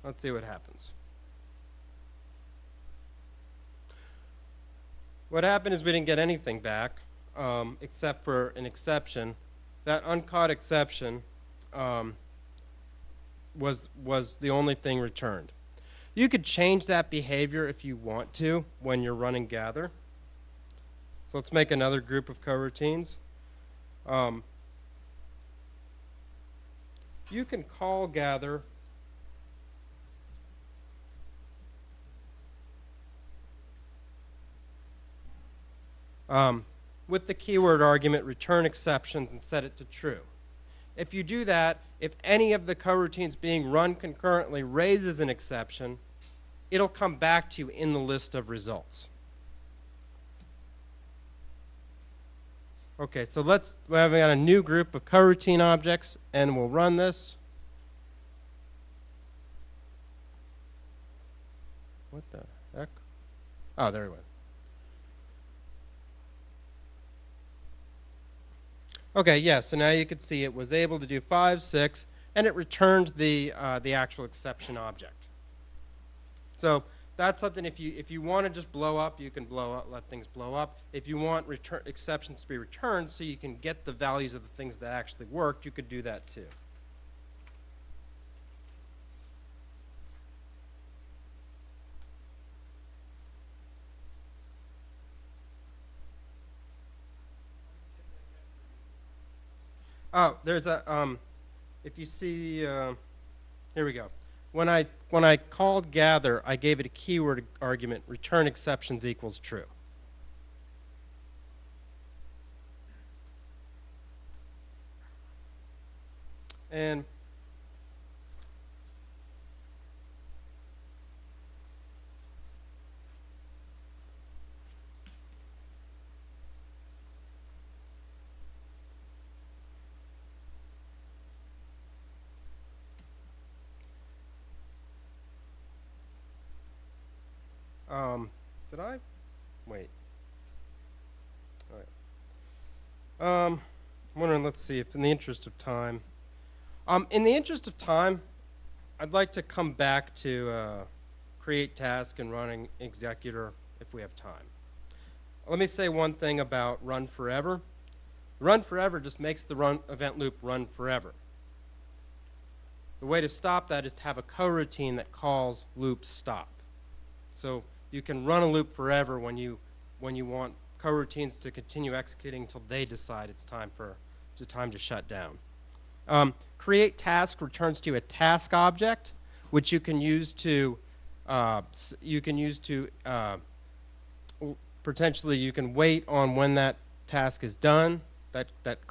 Speaker 2: let's see what happens. What happened is we didn't get anything back except for an exception. That uncaught exception was the only thing returned. You could change that behavior if you want to when you're running gather. So let's make another group of coroutines. You can call gather with the keyword argument return exceptions and set it to true. If you do that, if any of the coroutines being run concurrently raises an exception, it'll come back to you in the list of results. Okay, so we're having a new group of coroutine objects, and we'll run this. What the heck? Oh, there we went. Okay, yeah, so now you can see it was able to do 5, 6, and it returned the actual exception object. So that's something if you want to just blow up, you can blow up, let things blow up. If you want exceptions to be returned so you can get the values of the things that actually worked, you could do that too. Oh, there's a, if you see, here we go. When I called gather, I gave it a keyword argument, return exceptions equals true. And did I? Wait. All right. I'm wondering, let's see, if in the interest of time. In the interest of time, I'd like to come back to create task and running executor if we have time. Let me say one thing about run forever. Run forever just makes the run event loop run forever. The way to stop that is to have a coroutine that calls loop stop. So you can run a loop forever when you want coroutines to continue executing until they decide it's time to shut down. Create task returns to you a task object, which you can use to potentially you can wait on when that task is done. That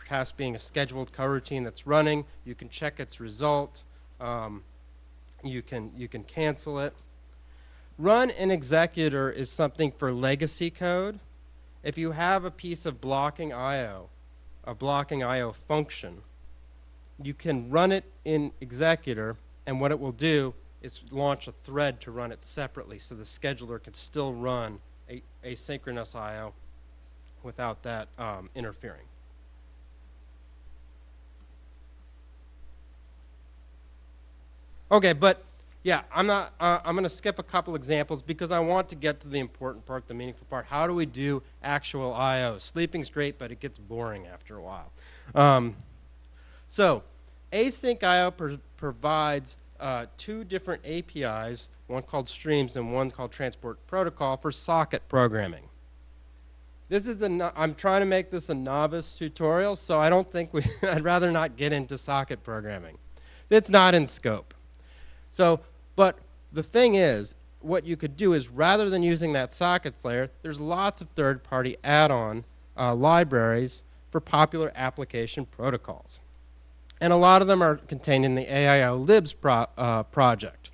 Speaker 2: task being a scheduled coroutine that's running. You can check its result. You can cancel it. Run an executor is something for legacy code. If you have a piece of blocking I/O, a blocking I/O function, you can run it in executor, and what it will do is launch a thread to run it separately, so the scheduler can still run asynchronous I/O without that interfering. Okay, but yeah, I'm going to skip a couple examples because I want to get to the important part, the meaningful part. How do we do actual I/O? Sleeping's great, but it gets boring after a while. So async I/O provides two different APIs, one called streams and one called transport protocol for socket programming. This is I'm trying to make this a novice tutorial, so I don't think I'd rather not get into socket programming. It's not in scope. So, but the thing is, what you could do is rather than using that sockets layer, there's lots of third-party add-on libraries for popular application protocols. And a lot of them are contained in the AIO libs project.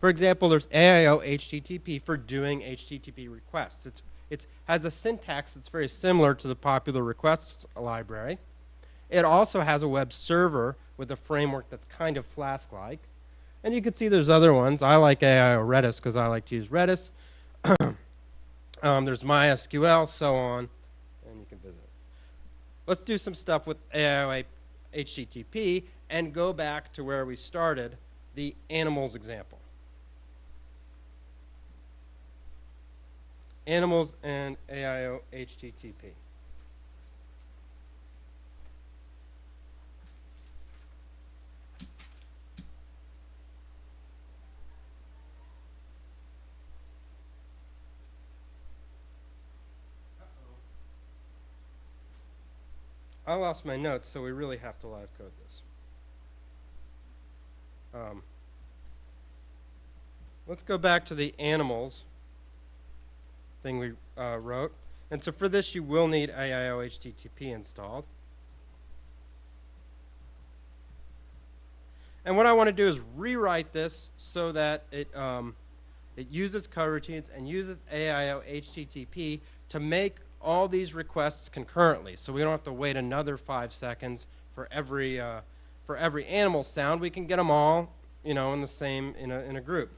Speaker 2: For example, there's AIO HTTP for doing HTTP requests. It has a syntax that's very similar to the popular requests library. It also has a web server with a framework that's kind of Flask-like. And you can see there's other ones. I like AIO Redis because I like to use Redis. There's MySQL, so on, and you can visit. Let's do some stuff with AIO HTTP and go back to where we started, the animals example. Animals and AIO HTTP. I lost my notes, so we really have to live code this. Let's go back to the animals thing we wrote. And so for this, you will need AIO HTTP installed. And what I want to do is rewrite this so that it uses coroutines and uses AIO HTTP to make all these requests concurrently, so we don't have to wait another 5 seconds for every animal sound. We can get them all, in the same in a group.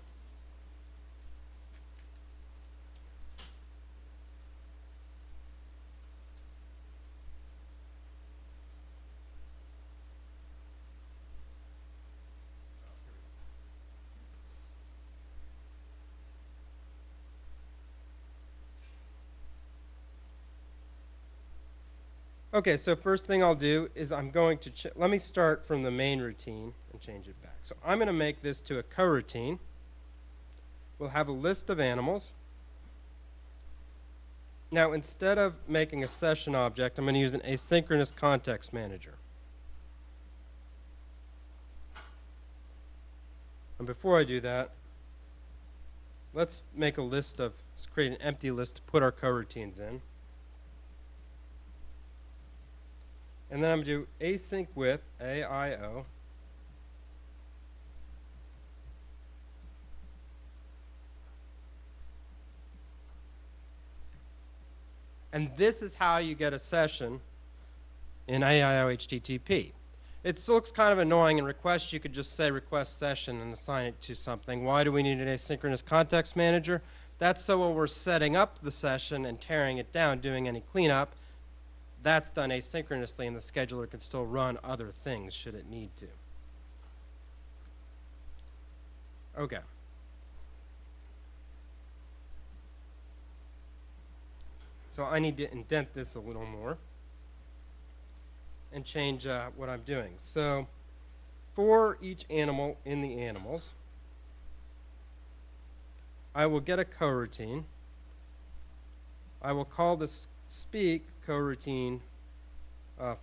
Speaker 2: Okay, so first thing I'll do is I'm going to, let me start from the main routine and change it back. So I'm going to make this to a coroutine. We'll have a list of animals. Now instead of making a session object, I'm going to use an asynchronous context manager. And before I do that, let's make a list of, let's create an empty list to put our coroutines in. And then I'm going to do async with AIO. And this is how you get a session in AIO HTTP. It looks kind of annoying in request. You could just say request session and assign it to something. Why do we need an asynchronous context manager? That's so when we're setting up the session and tearing it down, doing any cleanup, that's done asynchronously, and the scheduler can still run other things should it need to. Okay. So I need to indent this a little more and change what I'm doing. So for each animal in the animals, I will get a coroutine. I will call this speak coroutine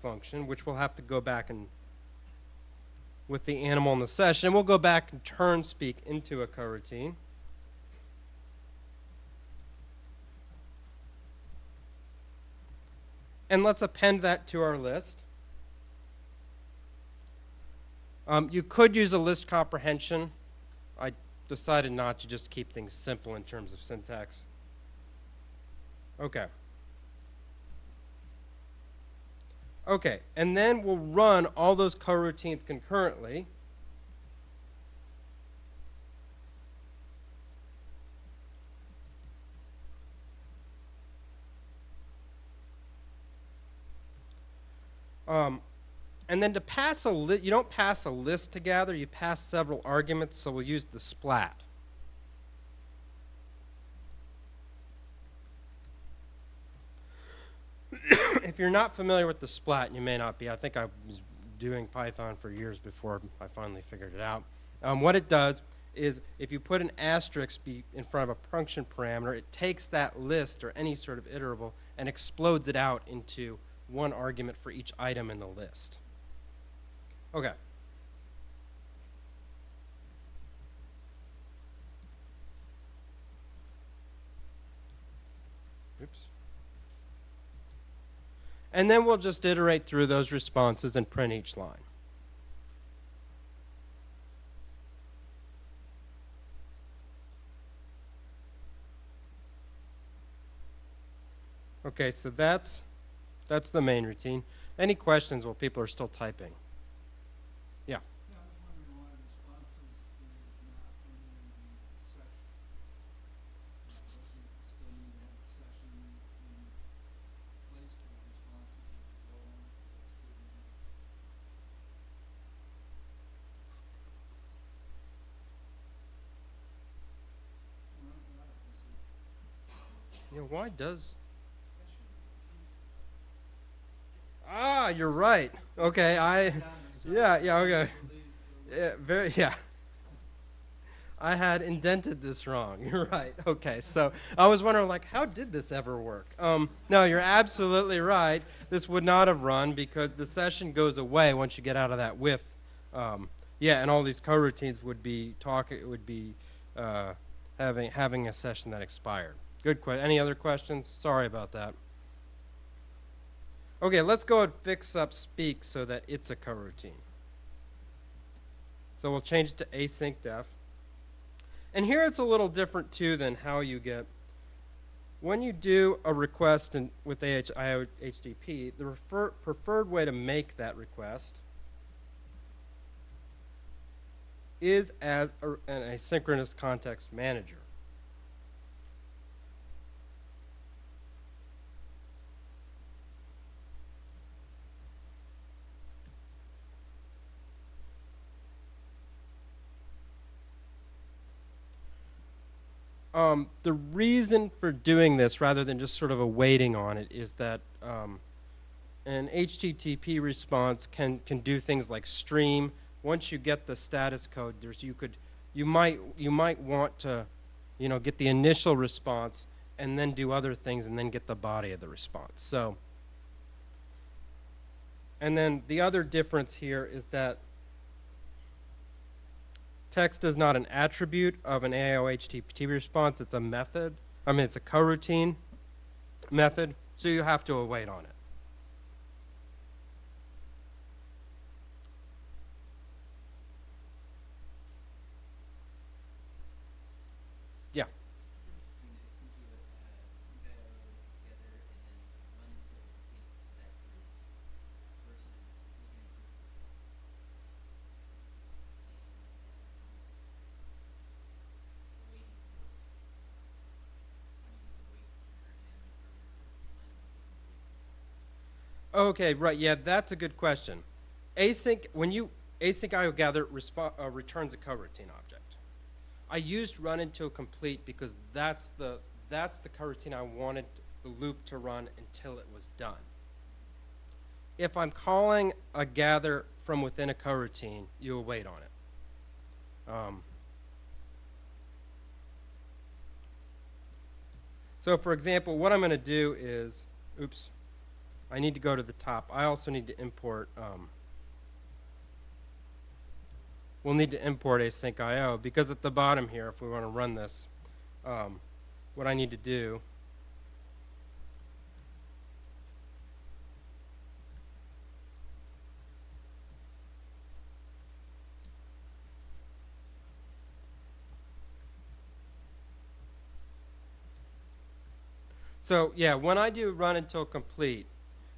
Speaker 2: function, which will have to go back and with the animal in the session. We'll go back and turn speak into a coroutine. And let's append that to our list. You could use a list comprehension. I decided not to, just keep things simple in terms of syntax. Okay. Okay, and then we'll run all those coroutines concurrently. And then to pass a list, you don't pass a list together, you pass several arguments, so we'll use the splat. If you're not familiar with the splat, and you may not be, I think I was doing Python for years before I finally figured it out. What it does is if you put an asterisk in front of a function parameter, it takes that list or any sort of iterable and explodes it out into one argument for each item in the list. Okay. Oops. And then we'll just iterate through those responses and print each line. Okay, so that's the main routine. Any questions while people are still typing? Yeah.
Speaker 1: Yeah, I was wondering why responses is not in the session. Doesn't it still need to have a session in place for the responses as you go on to the
Speaker 2: Yeah, why does? Ah, you're right. Okay, yeah, okay. Yeah. I had indented this wrong. You're right. Okay, so I was wondering, like, how did this ever work? No, you're absolutely right. This would not have run because the session goes away once you get out of that with. Yeah, and all these coroutines would be having a session that expired. Good question. Any other questions? Sorry about that. Okay, let's go and fix up speak so that it's a coroutine. So we'll change it to async def. And here it's a little different too than how you get, when you do a request with AIO HTTP, the preferred way to make that request is as an asynchronous context manager. The reason for doing this rather than just sort of a waiting on it is that an HTTP response can do things like stream. Once you get the status code, you might want to, get the initial response and then do other things and then get the body of the response. So, and then the other difference here is that Text is not an attribute of an AIO HTTP response. It's a method. I mean, it's a coroutine method, so you have to await on it. Yeah. Okay, right. Yeah, that's a good question. Async IO gather returns a coroutine object. I used run until complete because that's the coroutine I wanted the loop to run until it was done. If I'm calling a gather from within a coroutine, you await on it. So for example, what I'm going to do is, oops, I need to go to the top. I also need to import, we'll need to import async IO because at the bottom here, if we want to run this, what I need to do So yeah, when I do run until complete,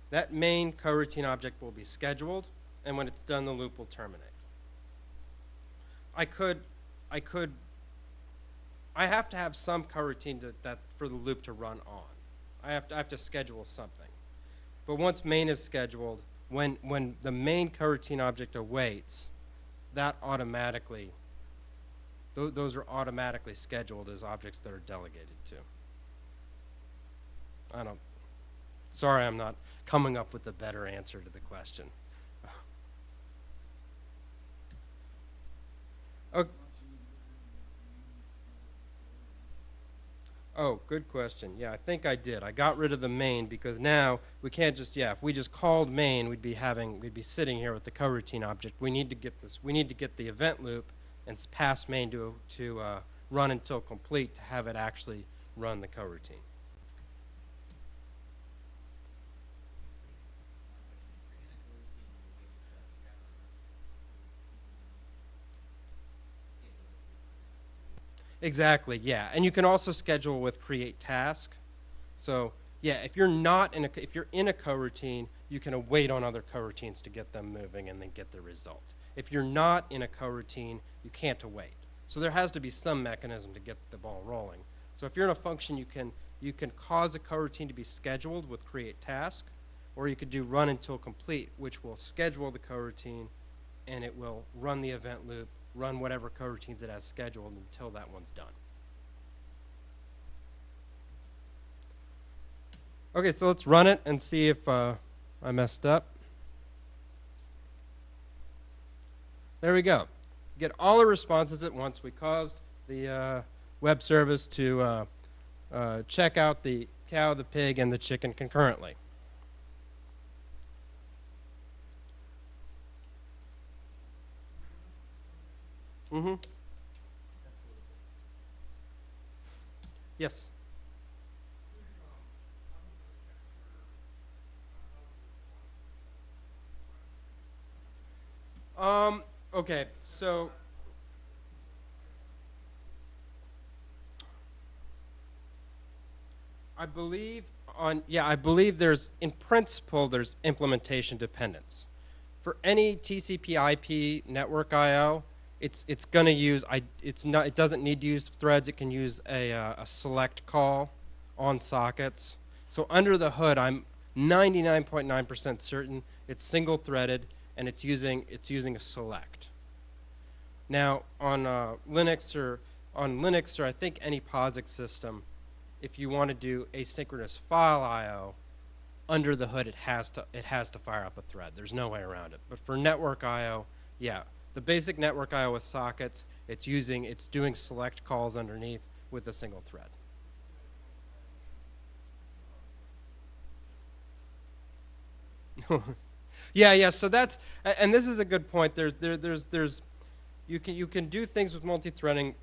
Speaker 2: that main coroutine object will be scheduled, and when it's done, the loop will terminate. I have to have some coroutine for the loop to run on. I have to schedule something. But once main is scheduled, when the main coroutine object awaits, that automatically, those are automatically scheduled as objects that are delegated to. Sorry, I'm not coming up with a better answer to the question. Okay. Oh, good question. Yeah, I think I did. I got rid of the main because now we can't just, if we just called main, we'd be sitting here with the coroutine object. We need to get this, we need to get the event loop and pass main to run until complete to have it actually run the coroutine. Exactly, yeah. And you can also schedule with create task. So yeah, if you're in a coroutine, you can await on other coroutines to get them moving and then get the result. If you're not in a coroutine, you can't await. So there has to be some mechanism to get the ball rolling. So if you're in a function, you can cause a coroutine to be scheduled with create task, or you could do run until complete, which will schedule the coroutine and it will run the event loop, run whatever coroutines it has scheduled until that one's done. Okay, so let's run it and see if I messed up. There we go. Get all the responses at once. We caused the web service to check out the cow, the pig, and the chicken concurrently. Mm-hmm. Yes. Okay, so I believe there's, in principle, there's implementation dependence. For any TCP/IP network I/O, it's going to use, it doesn't need to use threads. It can use a select call on sockets. So under the hood, I'm 99.9% certain it's single threaded and it's using a select. Now on Linux or I think any POSIX system, if you want to do asynchronous file I/O, under the hood it has to fire up a thread. There's no way around it. But for network I/O, yeah, the basic network I/O with sockets, it's doing select calls underneath with a single thread. Yeah. So that's, and this is a good point. There's You can do things with multi-threading.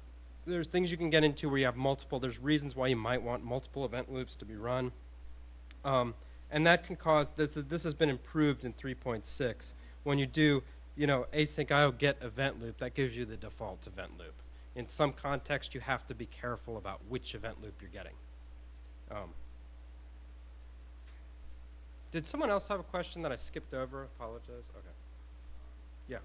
Speaker 2: There's things you can get into where you have multiple. There's reasons why you might want multiple event loops to be run, and that can cause this. This has been improved in 3.6. When you do, async IO get event loop, that gives you the default event loop. In some context, you have to be careful about which event loop you're getting. Did someone else have a question that I skipped over? Apologize. Okay. Yeah.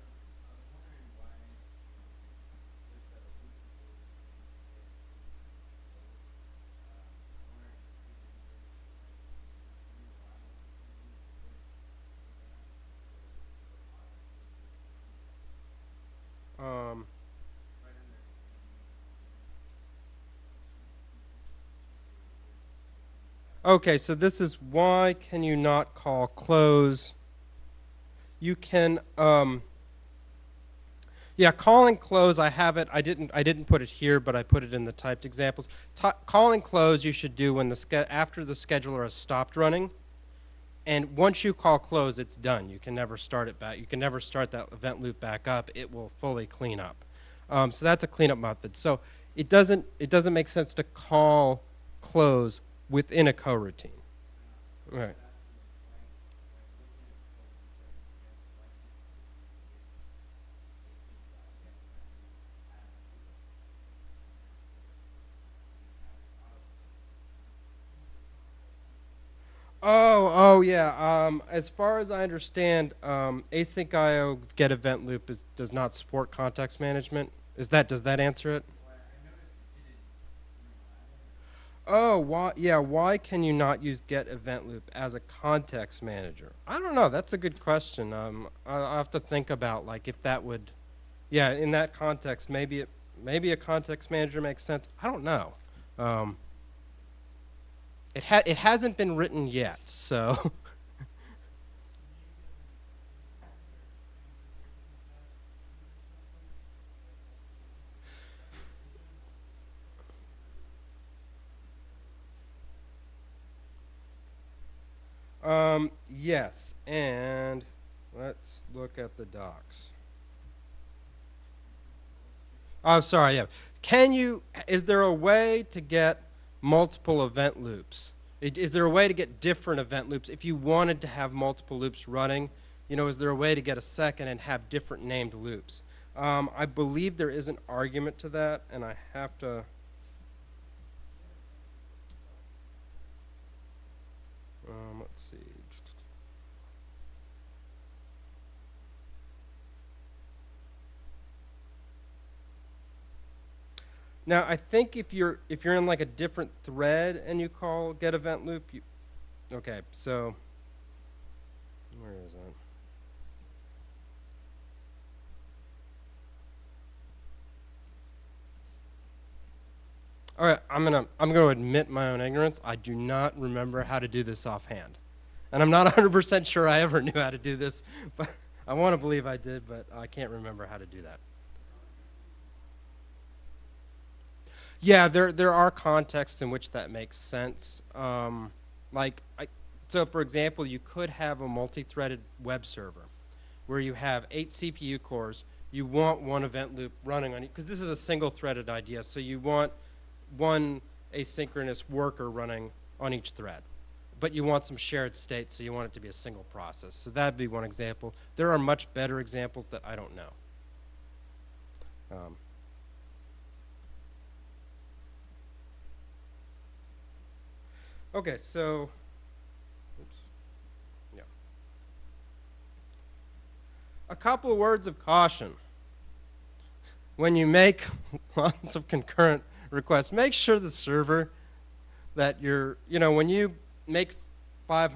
Speaker 2: Okay, so this is why can you not call close? You can, yeah, calling close. I have it. I didn't put it here, but I put it in the typed examples. Calling close you should do when after the scheduler has stopped running, and once you call close, it's done. You can never start it back. You can never start that event loop back up. It will fully clean up. So that's a cleanup method. So it doesn't make sense to call close within a coroutine. Right. Oh yeah. As far as I understand, async IO get event loop does not support context management. Does that answer it? Oh, why? Yeah, why can you not use get event loop as a context manager? I don't know. That's a good question. I'll have to think about like if that would, yeah, in that context, maybe a context manager makes sense. I don't know. It hasn't been written yet, so. Yes, and let's look at the docs. Oh, sorry, yeah. Is there a way to get multiple event loops? Is there a way to get different event loops? If you wanted to have multiple loops running, is there a way to get a second and have different named loops? I believe there is an argument to that, and I have to. Let's see. Now, I think if you're in like a different thread and you call get event loop, okay, so where is that? All right, I'm gonna admit my own ignorance. I do not remember how to do this offhand, and I'm not 100% sure I ever knew how to do this, but I want to believe I did, but I can't remember how to do that. Yeah, there are contexts in which that makes sense. So for example, you could have a multi-threaded web server where you have 8 CPU cores. You want one event loop running on it, because this is a single-threaded idea, so you want one asynchronous worker running on each thread. But you want some shared state, so you want it to be a single process. So that'd be one example. There are much better examples that I don't know. Okay, so, oops, yeah. A couple of words of caution. When you make lots of concurrent requests, make sure the server that when you make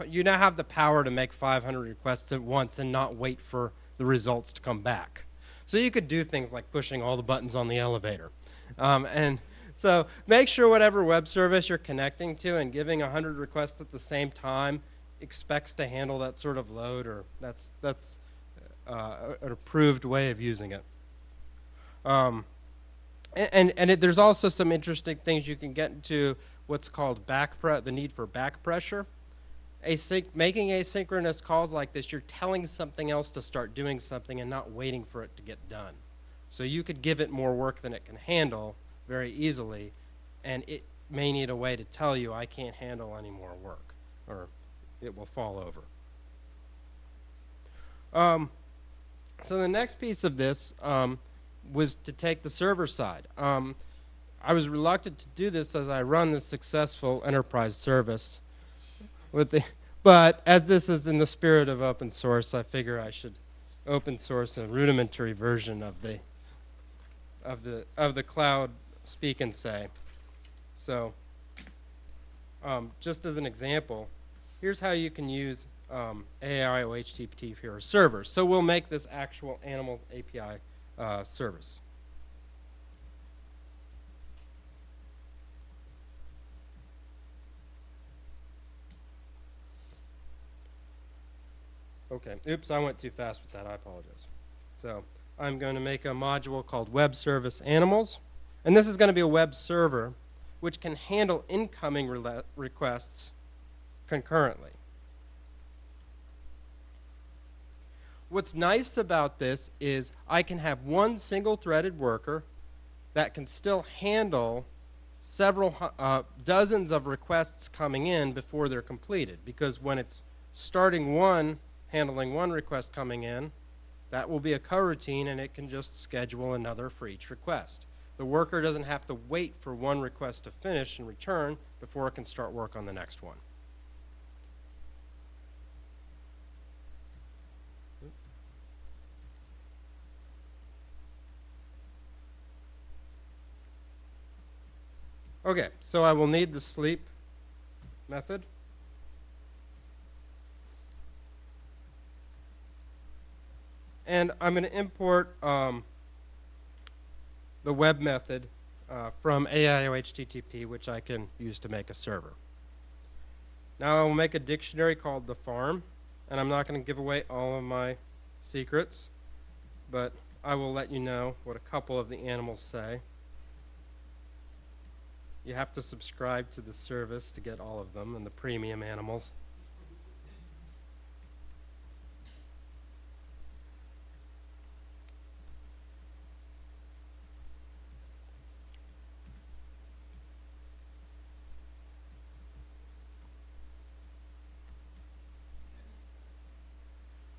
Speaker 2: you now have the power to make 500 requests at once and not wait for the results to come back. So you could do things like pushing all the buttons on the elevator. And so make sure whatever web service you're connecting to and giving 100 requests at the same time expects to handle that sort of load, or that's an approved way of using it. There's also some interesting things you can get into, what's called the need for back pressure. Making asynchronous calls like this, you're telling something else to start doing something and not waiting for it to get done. So you could give it more work than it can handle very easily, and it may need a way to tell you, I can't handle any more work, or it will fall over. So the next piece of this was to take the server side. I was reluctant to do this as I run this successful enterprise service but as this is in the spirit of open source, I figure I should open source a rudimentary version of the cloud speak and say. So just as an example, here's how you can use AI OHTTP for your server. So we'll make this actual animals API service. Okay, oops, I went too fast with that, I apologize. So I'm going to make a module called Web Service Animals, and this is going to be a web server which can handle incoming requests concurrently. What's nice about this is I can have one single-threaded worker that can still handle several dozens of requests coming in before they're completed, because when it's starting handling one request coming in, that will be a coroutine, and it can just schedule another for each request. The worker doesn't have to wait for one request to finish and return before it can start work on the next one. Okay, so I will need the sleep method. And I'm going to import the web method from AIOHTTP, which I can use to make a server. Now I will make a dictionary called the farm, and I'm not going to give away all of my secrets, but I will let you know what a couple of the animals say. You have to subscribe to the service to get all of them and the premium animals.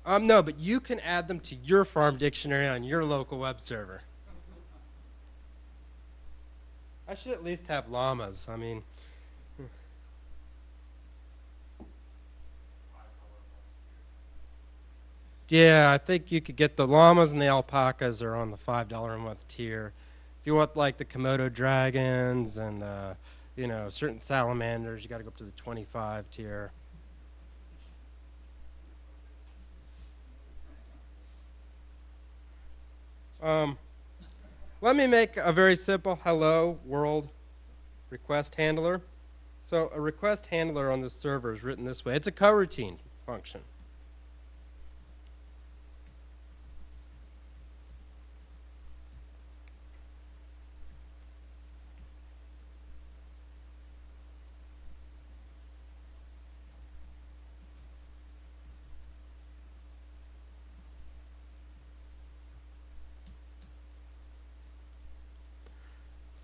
Speaker 2: No, but you can add them to your farm dictionary on your local web server. I should at least have llamas. I mean, yeah, I think you could get the llamas and the alpacas are on the $5 a month tier. If you want like the Komodo dragons and you know, certain salamanders, you got to go up to the 25 tier. Let me make a very simple hello world request handler. So a request handler on this server is written this way. It's a coroutine function.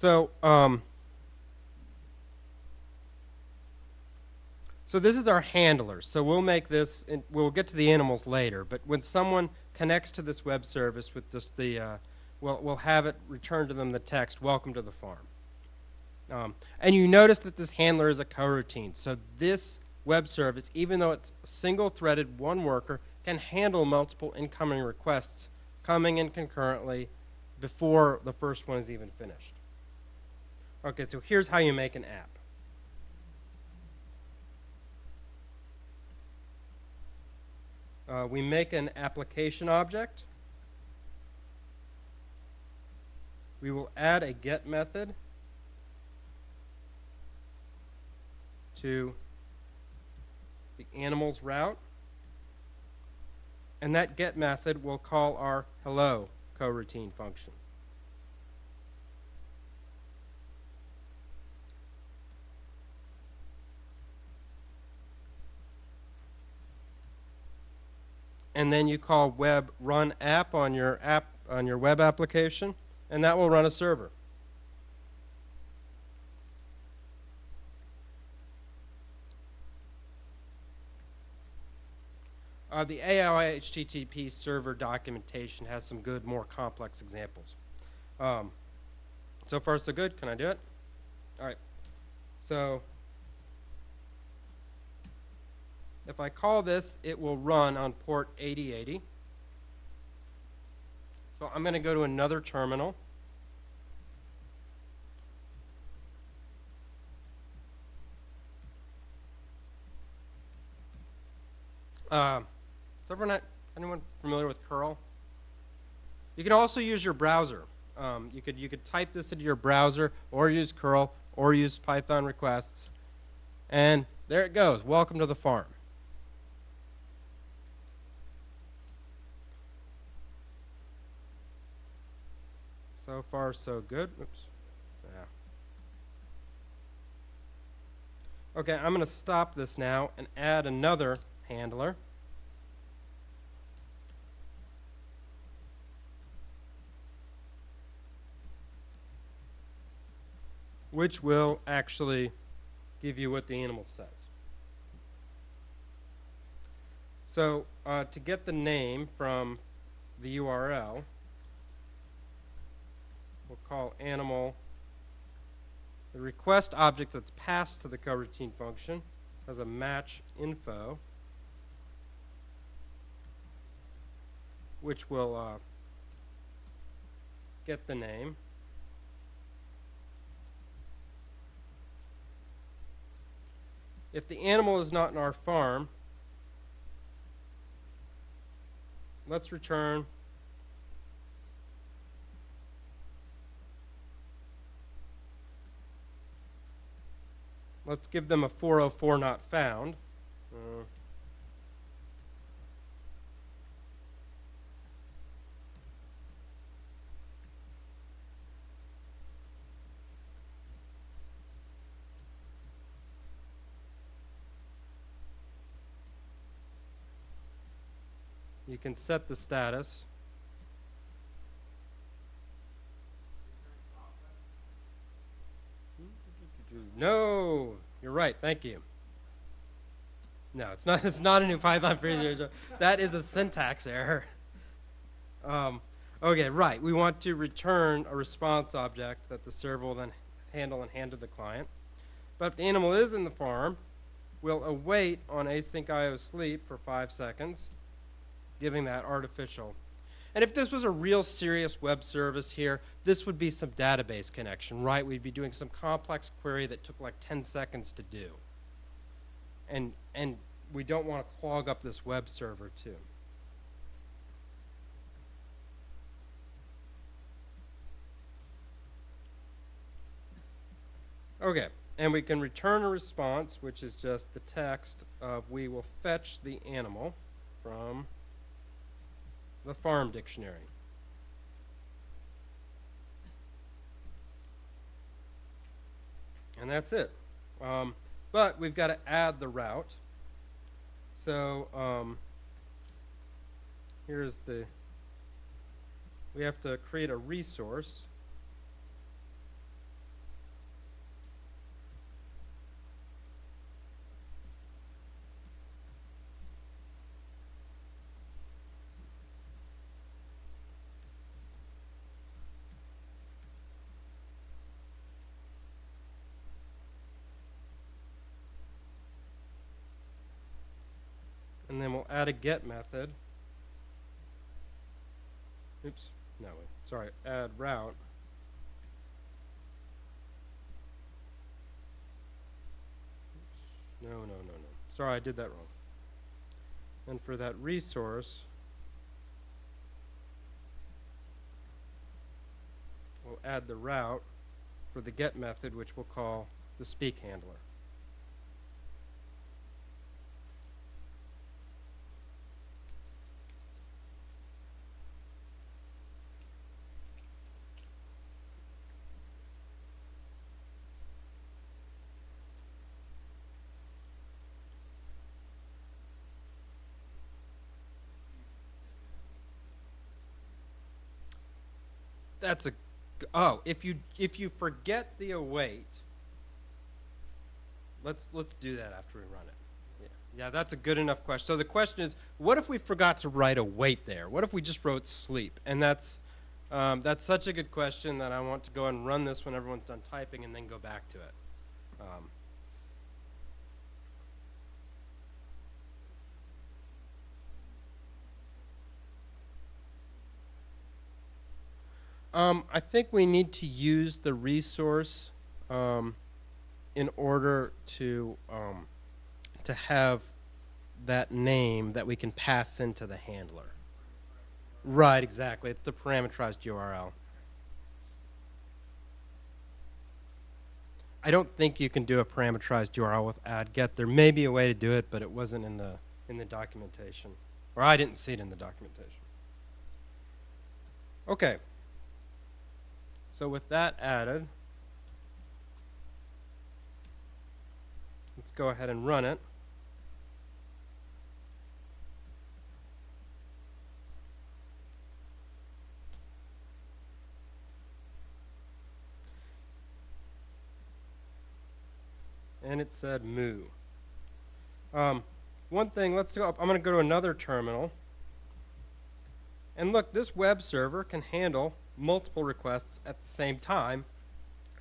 Speaker 2: So this is our handler. So we'll make this, and we'll get to the animals later, but when someone connects to this web service with this, we'll have it return to them the text, welcome to the farm. And you notice that this handler is a coroutine. So this web service, even though it's single-threaded, one worker, can handle multiple incoming requests coming in concurrently before the first one is even finished. Okay, so here's how you make an app. We make an application object. We will add a get method to the animals route. And that get method will call our hello coroutine function. And then you call web run app on your app on your web application, and that will run a server. The AI HTTP server documentation has some good, more complex examples. So far, so good. Can I do it? All right. So if I call this, it will run on port 8080. So I'm going to go to another terminal. Is anyone familiar with curl? You can also use your browser. You could type this into your browser, or use curl, or use Python requests, and there it goes. Welcome to the farm. So far, so good. Oops. Yeah. Okay, I'm going to stop this now and add another handler. Which will actually give you what the animal says. So to get the name from the URL, we'll call animal. The request object that's passed to the coroutine function has a match info, which will get the name. If the animal is not in our farm, let's return let's give them a 404 not found. You can set the status. No, you're right. Thank you. No, it's not. It's not a new Python phrase. That is a syntax error. Okay, right. We want to return a response object that the server will then handle and hand to the client. But if the animal is in the farm, we'll await on async IO sleep for 5 seconds, giving that artificial. And if this was a real serious web service here, this would be some database connection, right? We'd be doing some complex query that took like 10 seconds to do. And we don't want to clog up this web server too. Okay, and we can return a response, which is just the text of we will fetch the animal from the farm dictionary. And that's it. But we've got to add the route. So here's the, we have to create a resource. And then we'll add a get method. Oops, no, sorry, add route. Oops. No. Sorry, I did that wrong. And for that resource, we'll add the route for the get method, which we'll call the speak handler. That's a, oh, if you forget the await, let's do that after we run it. Yeah, that's a good enough question. So the question is, what if we forgot to write await there? What if we just wrote sleep? And that's such a good question that I want to go and run this when everyone's done typing and then go back to it. I think we need to use the resource in order to have that name that we can pass into the handler. Right, exactly. It's the parameterized URL. I don't think you can do a parameterized URL with add get. There may be a way to do it, but it wasn't in the documentation, or I didn't see it in the documentation. Okay. So with that added, let's go ahead and run it. And it said moo. One thing, let's go up. I'm going to go to another terminal. And look, this web server can handle multiple requests at the same time,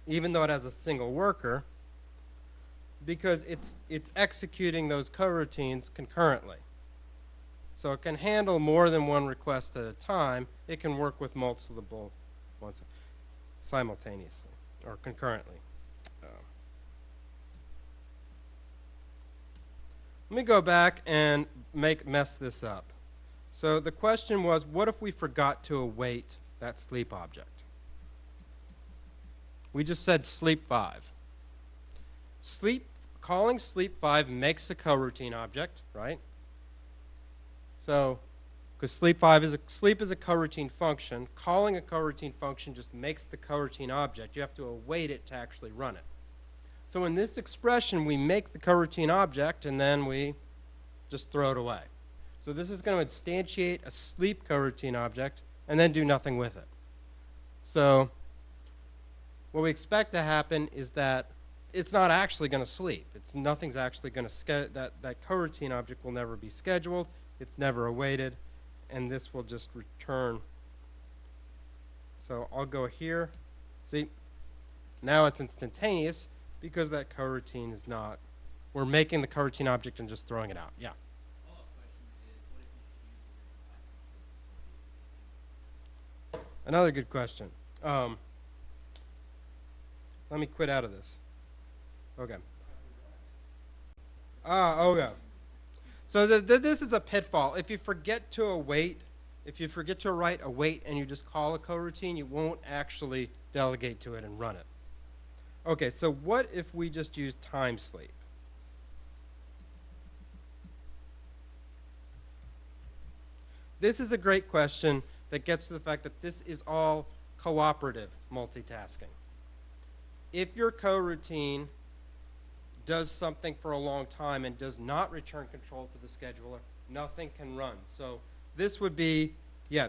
Speaker 2: even though it has a single worker, because it's executing those coroutines concurrently. So it can handle more than one request at a time. It can work with multiple ones simultaneously or concurrently. Let me go back and mess this up. So the question was, what if we forgot to await that sleep object? We just said sleep 5. Calling sleep 5 makes a coroutine object, right? So, because sleep is a coroutine function, calling a coroutine function just makes the coroutine object. You have to await it to actually run it. So in this expression, we make the coroutine object, and then we just throw it away. So this is going to instantiate a sleep coroutine object, and then do nothing with it. So what we expect to happen is that it's not actually going to sleep. Nothing's actually going to that coroutine object will never be scheduled. It's never awaited, and this will just return. So I'll go here. See, now it's instantaneous, because that coroutine is not, we're making the coroutine object and just throwing it out. Yeah.
Speaker 3: Follow-up question is, what if you just use the original Python script?
Speaker 2: Another good question. Let me quit out of this. Okay. Okay. So this is a pitfall. If you forget to await, if you forget to write await and you just call a coroutine, you won't actually delegate to it and run it. Okay, so what if we just use time sleep? This is a great question that gets to the fact that this is all cooperative multitasking. If your coroutine does something for a long time and does not return control to the scheduler, nothing can run. So this would be a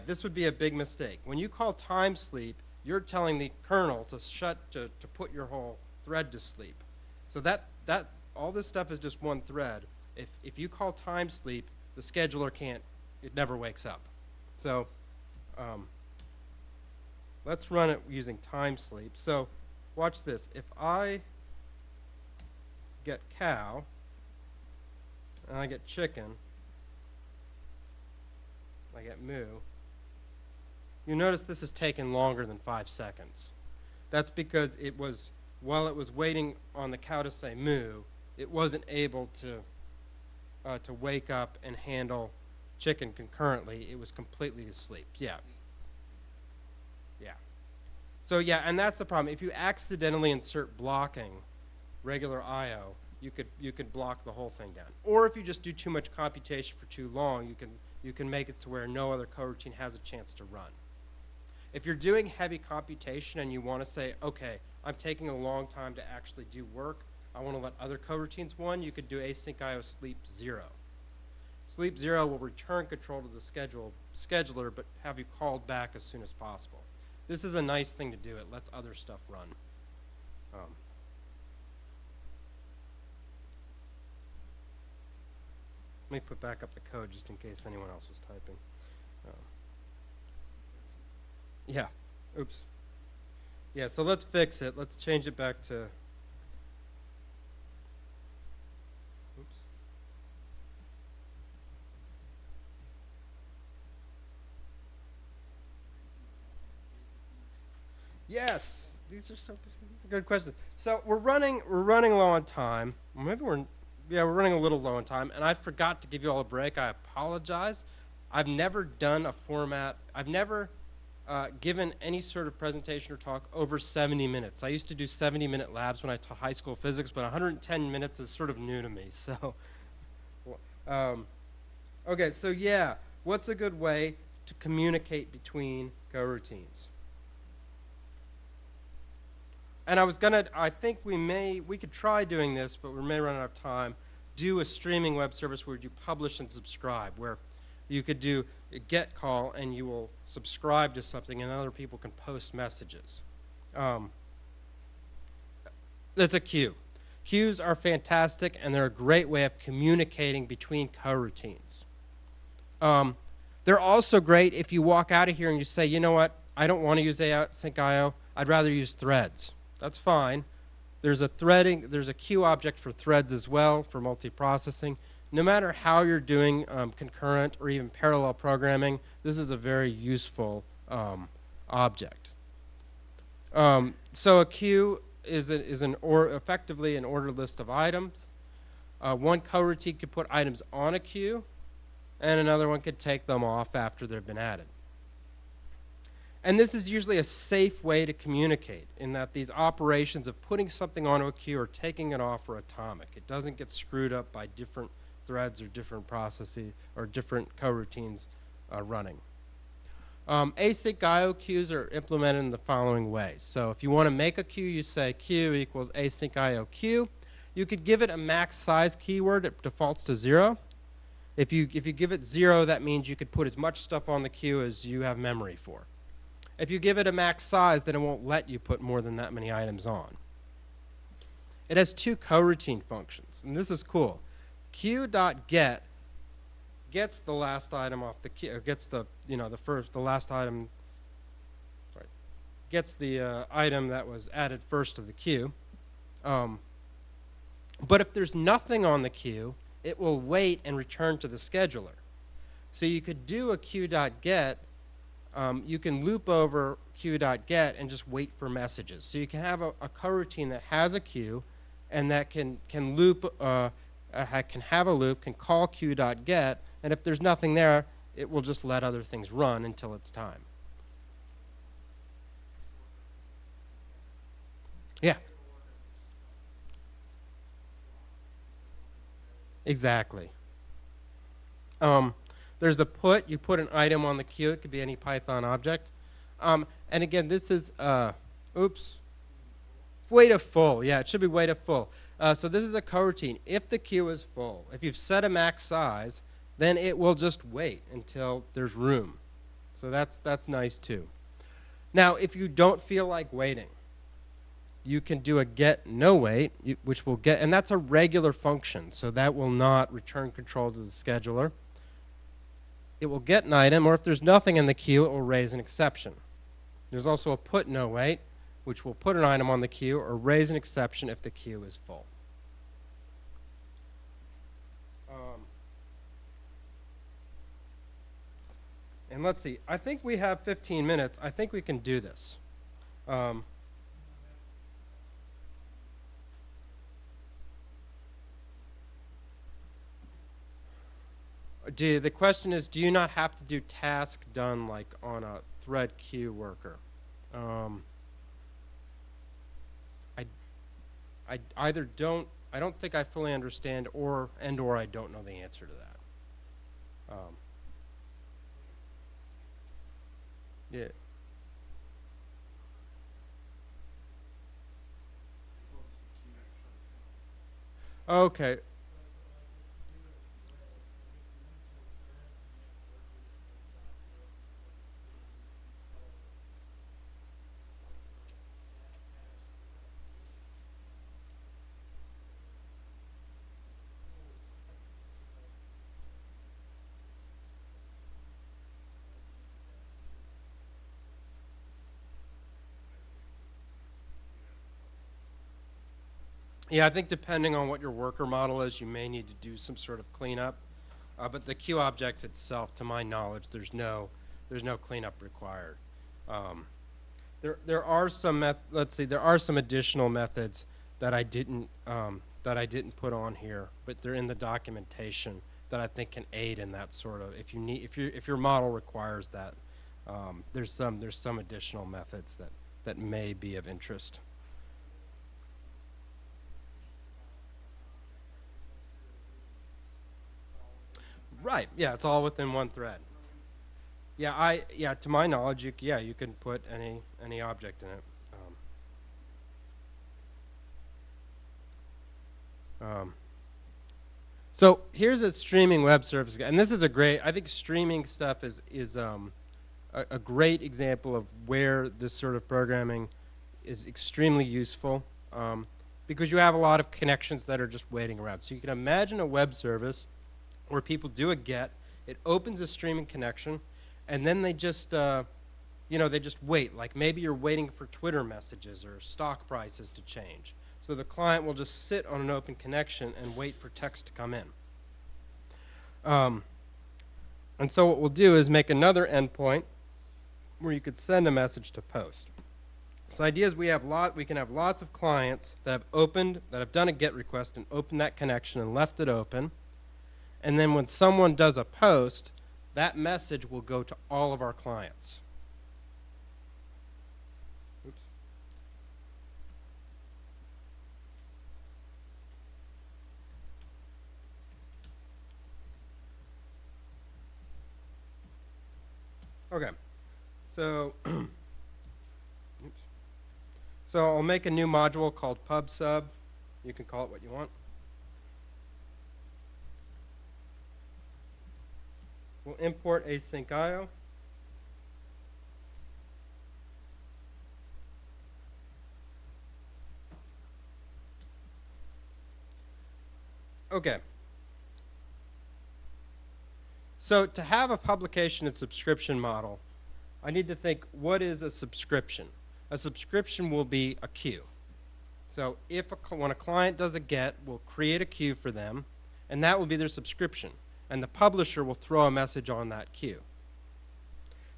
Speaker 2: big mistake. When you call time sleep, you're telling the kernel to put your whole thread to sleep. So that all this stuff is just one thread. If you call time sleep, the scheduler can't, it never wakes up. So let's run it using time sleep. So watch this. If I get cow and I get chicken, I get moo, you notice this has taken longer than 5 seconds. That's because while it was waiting on the cow to say moo, it wasn't able to wake up and handle chicken concurrently. It was completely asleep. Yeah. Yeah. So yeah, and that's the problem. If you accidentally insert blocking, regular I/O, you could block the whole thing down. Or if you just do too much computation for too long, you can make it to where no other coroutine has a chance to run. If you're doing heavy computation and you want to say, okay, I'm taking a long time to actually do work, I want to let other coroutines run, you could do async IO sleep 0. Sleep 0 will return control to the scheduler, but have you called back as soon as possible. This is a nice thing to do. It lets other stuff run. Let me put back up the code just in case anyone else was typing. Yeah. Oops. Yeah, so let's fix it. Let's change it back to... Oops. Yes, these are good questions. So we're running low on time. Maybe we're running a little low on time, and I forgot to give you all a break. I apologize. I've never done a format. I've never given any sort of presentation or talk over 70 minutes. I used to do 70-minute labs when I taught high school physics, but 110 minutes is sort of new to me. So, okay. So yeah, what's a good way to communicate between coroutines? And I think we could try doing this, but we may run out of time, do a streaming web service where you publish and subscribe, where you could do a get call and you will subscribe to something and other people can post messages. That's a queue. Queues are fantastic and they're a great way of communicating between coroutines. They're also great if you walk out of here and you say, you know what, I don't want to use async IO, I'd rather use threads. That's fine. There's a queue object for threads as well for multiprocessing. No matter how you're doing concurrent or even parallel programming, this is a very useful object. So a queue is effectively an ordered list of items. One coroutine could put items on a queue, and another one could take them off after they've been added. And this is usually a safe way to communicate in that these operations of putting something onto a queue or taking it off are atomic. It doesn't get screwed up by different threads or different processes or different coroutines running. Async IO queues are implemented in the following ways. So if you want to make a queue, you say queue equals async IO queue. You could give it a max size keyword. It defaults to 0. If you give it 0, that means you could put as much stuff on the queue as you have memory for. If you give it a max size, then it won't let you put more than that many items on. It has 2 coroutine functions, and this is cool. Queue.get gets the last item off the queue, or gets the last item. Sorry, gets the item that was added first to the queue. But if there's nothing on the queue, it will wait and return to the scheduler. So you could do a queue.get. You can loop over queue.get and just wait for messages. So you can have a coroutine that has a queue and that can loop, can have a loop, can call queue.get, and if there's nothing there, it will just let other things run until it's time. Yeah. Exactly. There's the put. You put an item on the queue. It could be any Python object. And again, this is, wait to full. Yeah, it should be wait to full. So this is a coroutine. If the queue is full, if you've set a max size, then it will just wait until there's room. So that's nice too. Now, if you don't feel like waiting, you can do a get no wait, which will get, and that's a regular function, so that will not return control to the scheduler. It will get an item, or if there's nothing in the queue, it will raise an exception. There's also a put no wait, which will put an item on the queue or raise an exception if the queue is full. And let's see, I think we have 15 minutes. I think we can do this. The question is, do you not have to do task done like on a thread queue worker? I either don't, I don't think I fully understand, or I don't know the answer to that. Yeah. Okay. Yeah, I think depending on what your worker model is, you may need to do some sort of cleanup. But the queue object itself, to my knowledge, there's no cleanup required. Um, there are some let's see, there are some additional methods that I didn't put on here, but they're in the documentation that I think can aid in that sort of, if your model requires that. There's some additional methods that may be of interest. Right. Yeah, it's all within one thread. Yeah, to my knowledge, you can put any object in it. So here's a streaming web service, and this is a great. I think streaming stuff is a great example of where this sort of programming is extremely useful, because you have a lot of connections that are just waiting around. So you can imagine a web service where people do a GET, it opens a streaming connection, and then they just, they just wait. Like maybe you're waiting for Twitter messages or stock prices to change. So the client will just sit on an open connection and wait for text to come in. And so what we'll do is make another endpoint where you could send a message to post. So the idea is we can have lots of clients that have done a GET request and opened that connection and left it open. And then when someone does a post, that message will go to all of our clients. Oops. Okay. So, oops. So I'll make a new module called pub/sub. You can call it what you want. We'll import async IO. Okay. So to have a publication and subscription model, I need to think, what is a subscription? A subscription will be a queue. So when a client does a GET, we'll create a queue for them, and that will be their subscription. And the publisher will throw a message on that queue.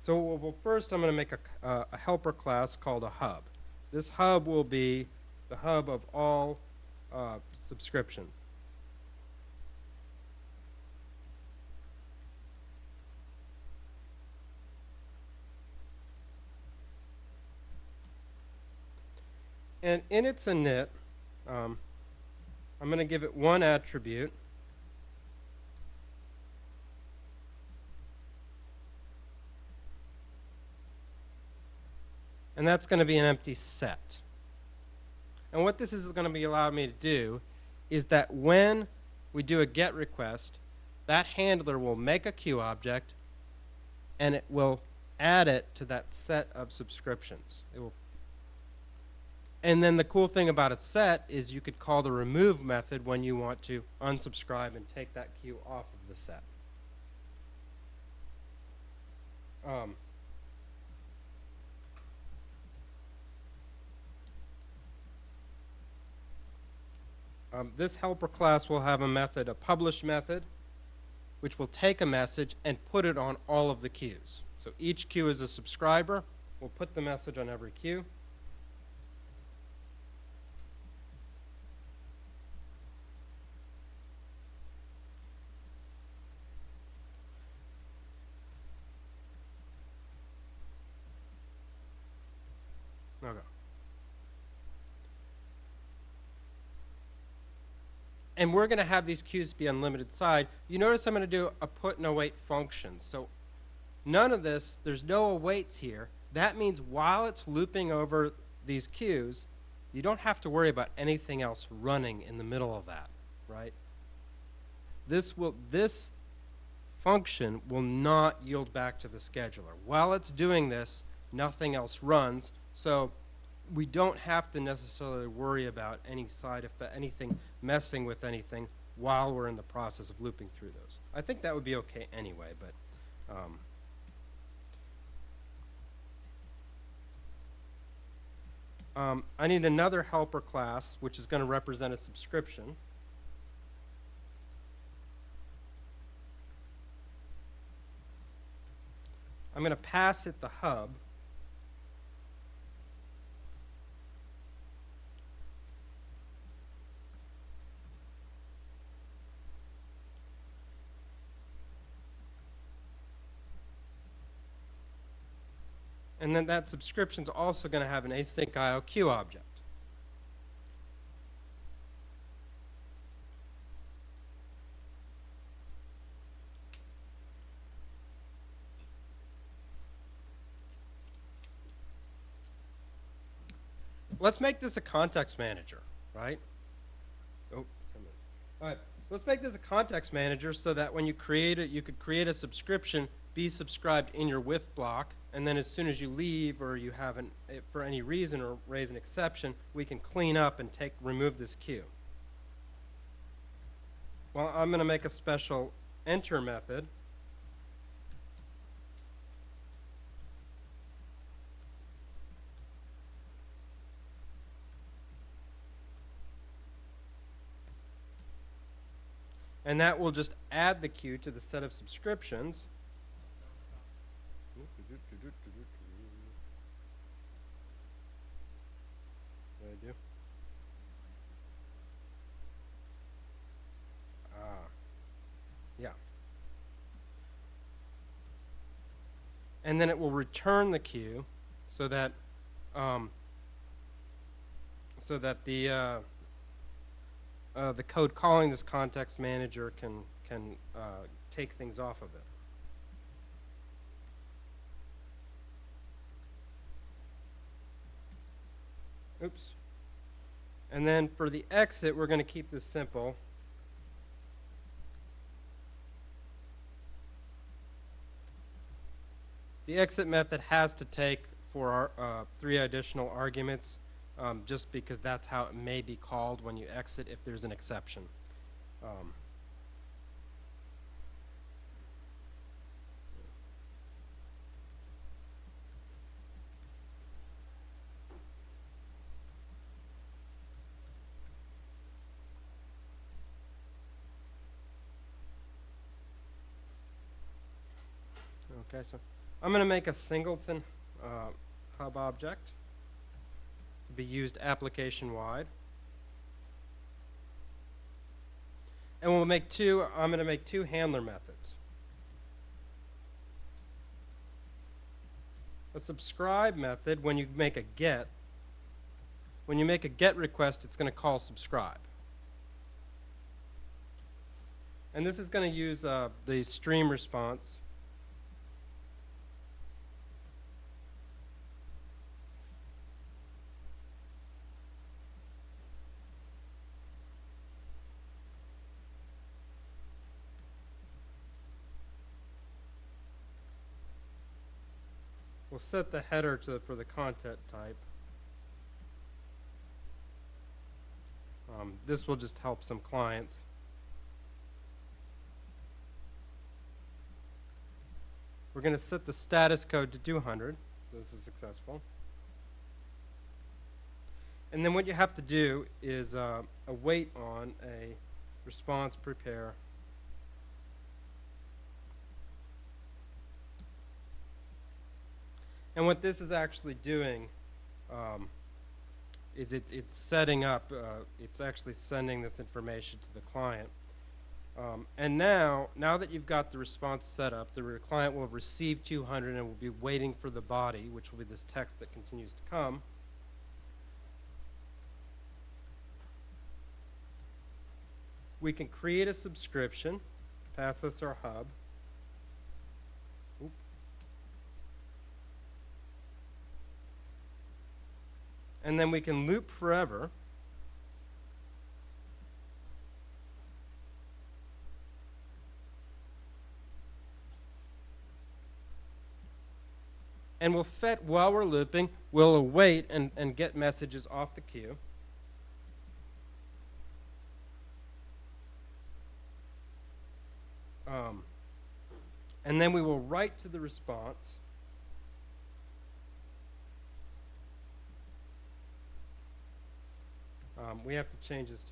Speaker 2: So well, first I'm going to make a helper class called a hub. This hub will be the hub of all subscription. And in its init, I'm going to give it one attribute. And that's going to be an empty set. And what this is going to be allowing me to do is that when we do a GET request, that handler will make a queue object, and it will add it to that set of subscriptions. And then the cool thing about a set is you could call the remove method when you want to unsubscribe and take that queue off of the set. This helper class will have a method, a publish method, which will take a message and put it on all of the queues. So each queue is a subscriber. We'll put the message on every queue. Okay. And we're going to have these queues be unlimited side. You notice I'm going to do a put and await function. So none of this, there's no awaits here. That means while it's looping over these queues, you don't have to worry about anything else running in the middle of that, right? This function will not yield back to the scheduler. While it's doing this, nothing else runs. So we don't have to necessarily worry about any side effect, anything messing with anything while we're in the process of looping through those. I think that would be okay anyway, but I need another helper class, which is going to represent a subscription. I'm going to pass it the hub. And then that subscription is also going to have an async IOQ object. Let's make this a context manager, right? Oh, 10 minutes. All right, let's make this a context manager so that when you create it, you could create a subscription, be subscribed in your with block, and then as soon as you leave or you haven't, for any reason, or raise an exception, we can clean up and remove this queue. Well, I'm going to make a special enter method. And that will just add the queue to the set of subscriptions. What did I do? Yeah. And then it will return the queue so that the code calling this context manager can take things off of it. Oops. And then for the exit, we're going to keep this simple. The exit method has to take for our 3 additional arguments, just because that's how it may be called when you exit if there's an exception. Okay, so I'm going to make a singleton hub object to be used application-wide. And I'm going to make 2 handler methods. A subscribe method, when you make a get request, it's going to call subscribe. And this is going to use the stream response. We'll set the header for the content type. This will just help some clients. We're going to set the status code to 200. So this is successful. And then what you have to do is await on a response prepare. And what this is actually doing is it's setting up, it's actually sending this information to the client. And now that you've got the response set up, the client will have received 200 and will be waiting for the body, which will be this text that continues to come. We can create a subscription, pass this our hub. And then we can loop forever. And while we're looping, we'll await and get messages off the queue. And then we will write to the response. We have to change this.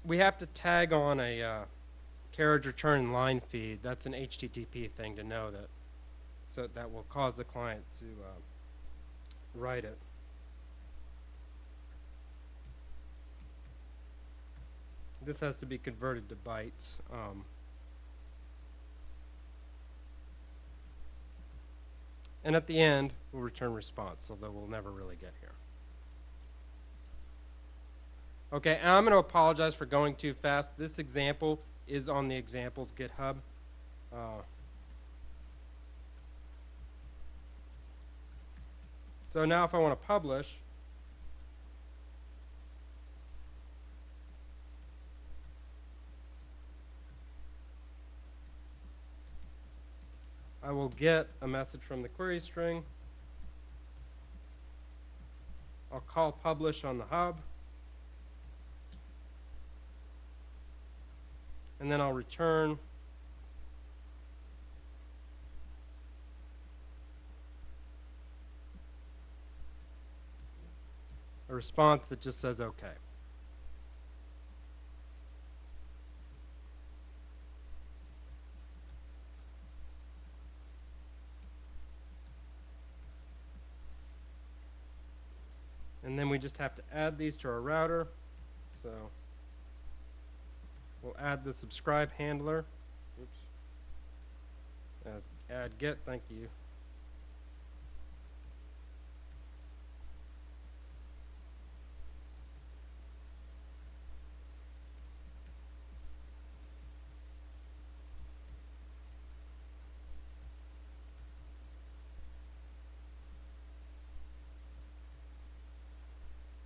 Speaker 2: We have to tag on a carriage return line feed. That's an HTTP thing to know that. So that will cause the client to write it. This has to be converted to bytes. And at the end, we'll return response, although we'll never really get here. Okay, and I'm going to apologize for going too fast. This example is on the examples GitHub. So now if I want to publish, I will get a message from the query string. I'll call publish on the hub. And then I'll return a response that just says OK. And then we just have to add these to our router. So we'll add the subscribe handler. Oops. As add get, thank you.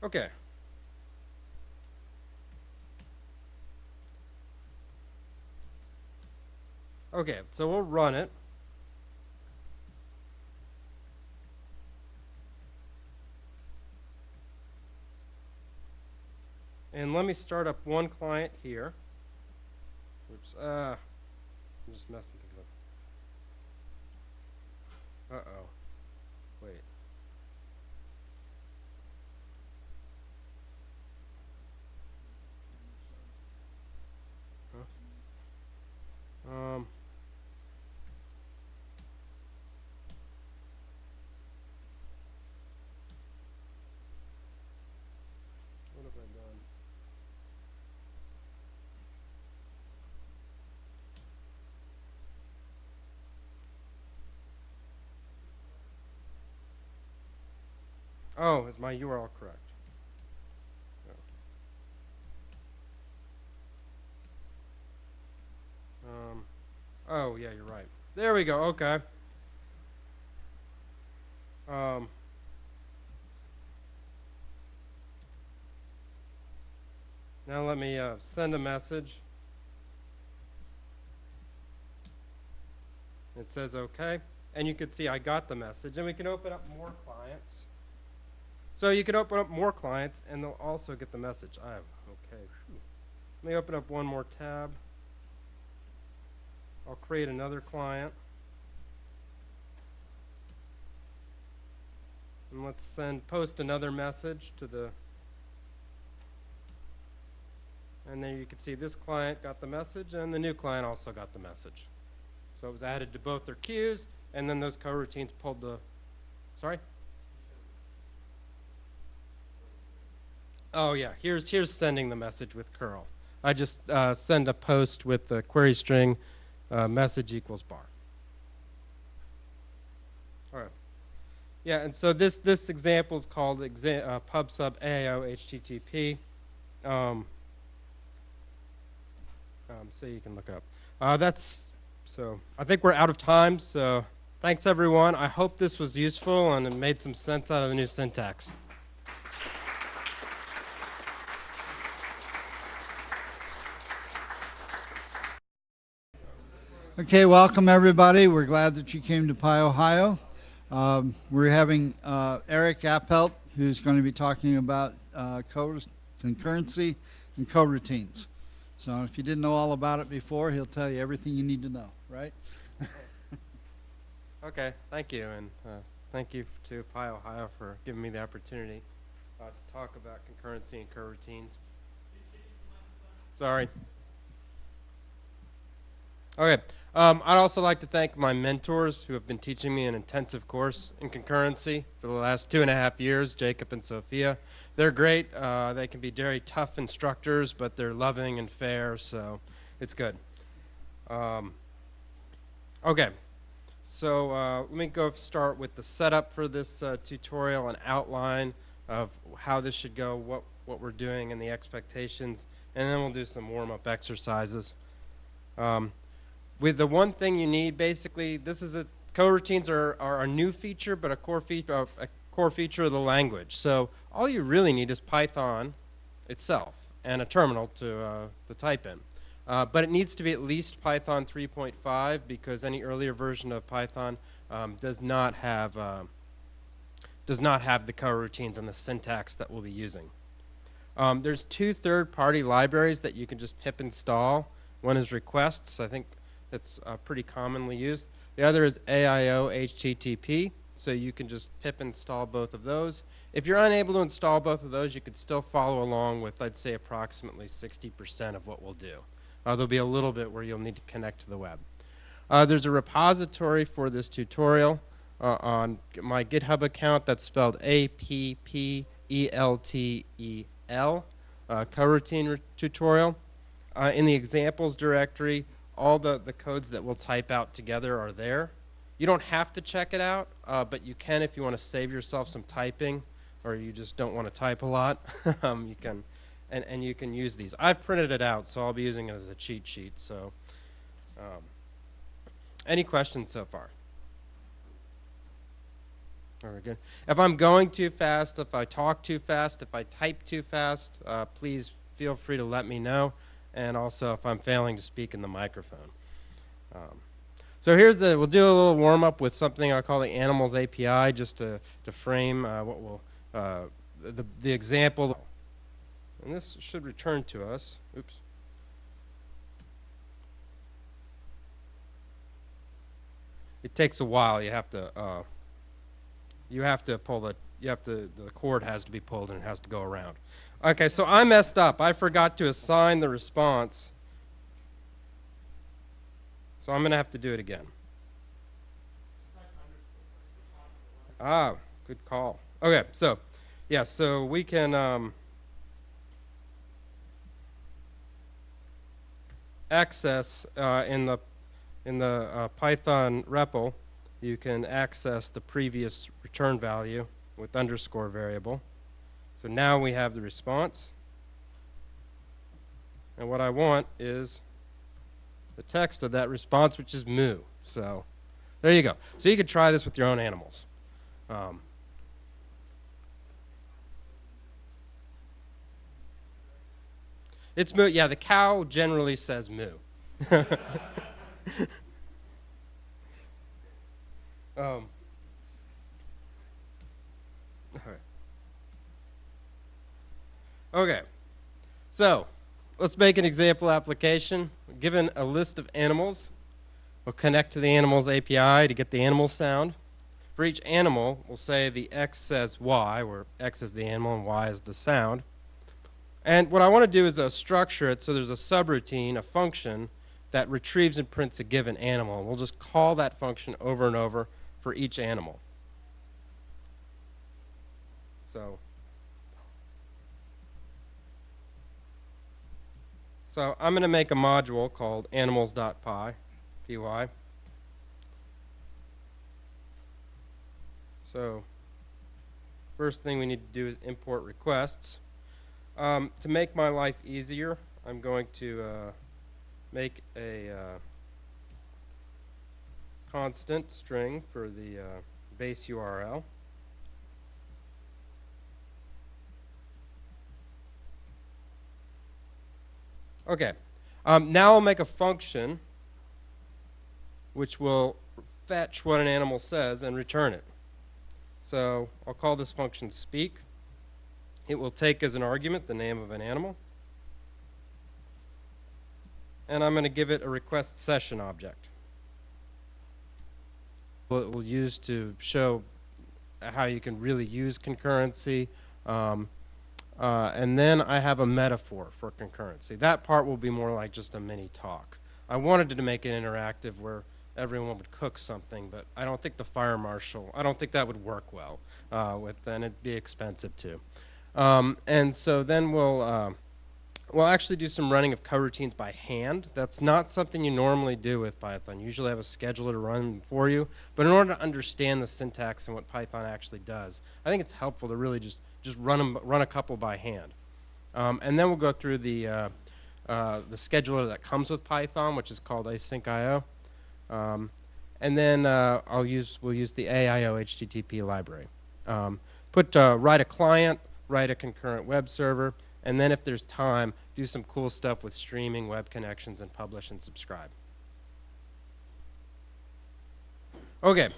Speaker 2: Okay. Okay, so we'll run it. And let me start up one client here. Oops, I'm just messing things up. Uh-oh. Wait. Huh? What have I done? Oh, is my URL correct? No. Oh, yeah, you're right. There we go. Okay. Now let me send a message. It says OK. And you can see I got the message. And we can open up more clients. So you can open up more clients, and they'll also get the message. OK. Let me open up one more tab. I'll create another client. And let's post another message to the. And then you can see this client got the message, and the new client also got the message. So it was added to both their queues, and then those coroutines pulled the. Sorry? Oh yeah, here's sending the message with curl. I just send a post with the query string message equals bar. All right. Yeah, and so this example is called pub sub AIO HTTP. So you can look it up. So I think we're out of time. So thanks everyone. I hope this was useful and it made some sense out of the new syntax.
Speaker 1: Okay, welcome everybody. We're glad that you came to Pi, Ohio. We're having Eric Appelt, who's going to be talking about concurrency and coroutines. So if you didn't know all about it before, he'll tell you everything you need to know, right?
Speaker 2: Okay, thank you, and thank you to Pi Ohio for giving me the opportunity to talk about concurrency and coroutines. Sorry. Okay. I'd also like to thank my mentors who have been teaching me an intensive course in concurrency for the last 2.5 years, Jacob and Sophia. They're great. They can be very tough instructors, but they're loving and fair, so it's good. Okay. So let me go start with the setup for this tutorial, an outline of how this should go, what we're doing, and the expectations, and then we'll do some warm-up exercises. With the one thing you need, basically, coroutines are a new feature, but a core feature of the language. So all you really need is Python itself and a terminal to type in. But it needs to be at least Python 3.5 because any earlier version of Python does not have the coroutines and the syntax that we'll be using. There's 2 third-party libraries that you can just pip install. One is requests. I think that's pretty commonly used. The other is AIO HTTP, so you can just pip install both of those. If you're unable to install both of those, you could still follow along with, I'd say, approximately 60% of what we'll do. There'll be a little bit where you'll need to connect to the web. There's a repository for this tutorial on my GitHub account that's spelled APPELTEL, coroutine tutorial. In the examples directory, all the codes that we'll type out together are there. You don't have to check it out, but you can if you want to save yourself some typing or you just don't want to type a lot. You can. And you can use these. I've printed it out, so I'll be using it as a cheat sheet. So, any questions so far? Very good. If I'm going too fast, if I talk too fast, if I type too fast, please feel free to let me know. And also, if I'm failing to speak in the microphone. So we'll do a little warm up with something I call the animals API, just to frame what we'll the example. And this should return to us. Oops. It takes a while. The cord has to be pulled and it has to go around. Okay, so I messed up. I forgot to assign the response. So I'm going to have to do it again. Ah, good call. Okay, so yeah, so we can access in the Python REPL, you can access the previous return value with underscore variable. So now we have the response. And what I want is the text of that response, which is moo. So there you go. So you could try this with your own animals. It's moo. Yeah, the cow generally says moo. All right. Okay, so let's make an example application. Given a list of animals, we'll connect to the animals API to get the animal sound. For each animal, we'll say the X says Y, where X is the animal and Y is the sound. And what I want to do is structure it so there's a subroutine, a function, that retrieves and prints a given animal. And we'll just call that function over and over for each animal. So I'm going to make a module called animals.py, py. So first thing we need to do is import requests. To make my life easier, I'm going to make a constant string for the base URL. Okay, now I'll make a function which will fetch what an animal says and return it. So I'll call this function speak. It will take as an argument the name of an animal. And I'm going to give it a request session object. What we'll use to show how you can really use concurrency. And then I have a metaphor for concurrency. That part will be more like just a mini talk. I wanted to make it interactive where everyone would cook something, but I don't think the fire marshal, I don't think that would work well and it'd be expensive too. And so then we'll actually do some running of coroutines by hand. That's not something you normally do with Python. You usually have a scheduler to run for you, but in order to understand the syntax and what Python actually does, I think it's helpful to really just run a couple by hand. And then we'll go through the scheduler that comes with Python, which is called async.io. And then we'll use the AIO HTTP library. Write a client, write a concurrent web server, and then if there's time, do some cool stuff with streaming, web connections, and publish and subscribe. Okay.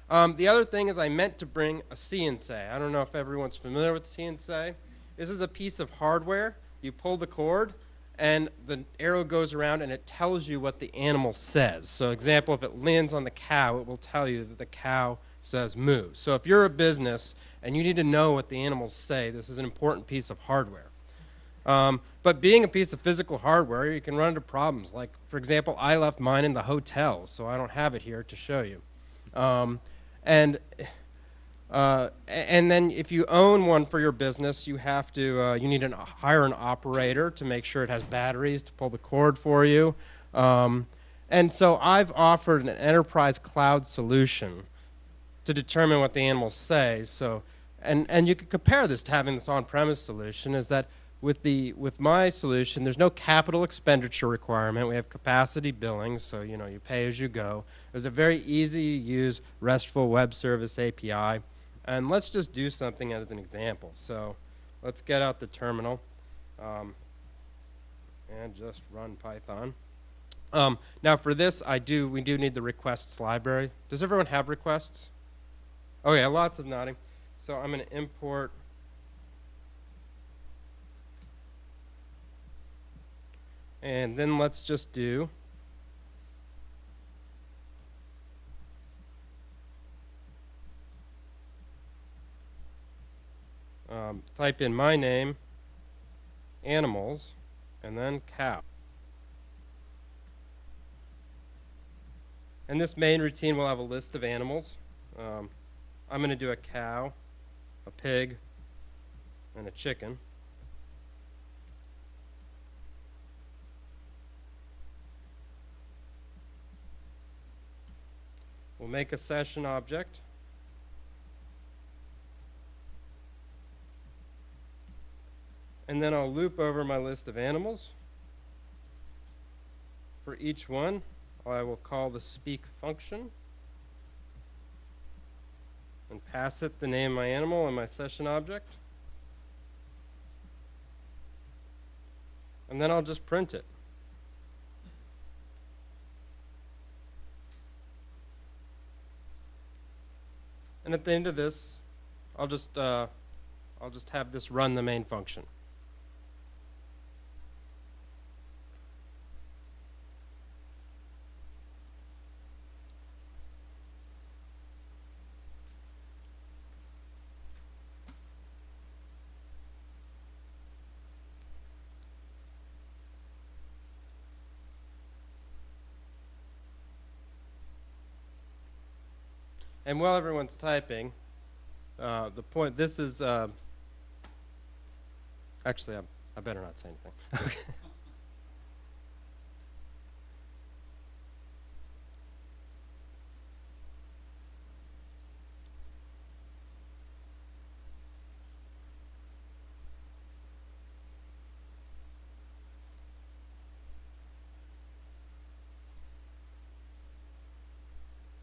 Speaker 2: The other thing is I meant to bring a CNC. I don't know if everyone's familiar with CNC. This is a piece of hardware. You pull the cord, and the arrow goes around, and it tells you what the animal says. So example, if it lands on the cow, it will tell you that the cow says moo. So if you're a business and you need to know what the animals say, this is an important piece of hardware. But being a piece of physical hardware, you can run into problems. Like, for example, I left mine in the hotel, so I don't have it here to show you. And then if you own one for your business, you have to you need to hire an operator to make sure it has batteries to pull the cord for you. And so I've offered an enterprise cloud solution to determine what the animals say. So, and you could compare this to having this on-premise solution. Is that with my solution, there's no capital expenditure requirement. We have capacity billing, so you pay as you go. There's a very easy to use RESTful web service API. And let's just do something as an example. So let's get out the terminal and just run Python. Now for this, we do need the requests library. Does everyone have requests? Oh yeah, lots of nodding. So I'm going to import and then let's just do type in my name, animals, and then cow. And this main routine will have a list of animals. I'm going to do a cow, a pig, and a chicken. We'll make a session object. And then I'll loop over my list of animals. For each one, I will call the speak function and pass it the name of my animal and my session object. And then I'll just print it. And at the end of this, I'll just have this run the main function. And while everyone's typing, this is, actually, I better not say anything. Okay.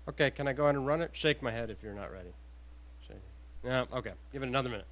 Speaker 2: Okay, can I go ahead and run it? Shake my head if you're not ready. Shake. Yeah, okay. Give it another minute.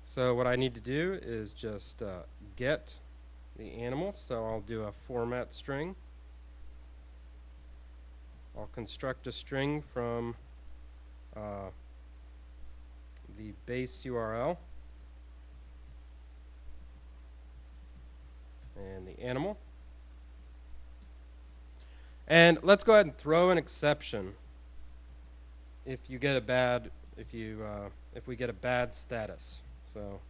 Speaker 2: So what I need to do is just get the animal. So I'll do a format string. I'll construct a string from the base URL and the animal. And let's go ahead and throw an exception if you get a bad if we get a bad status. So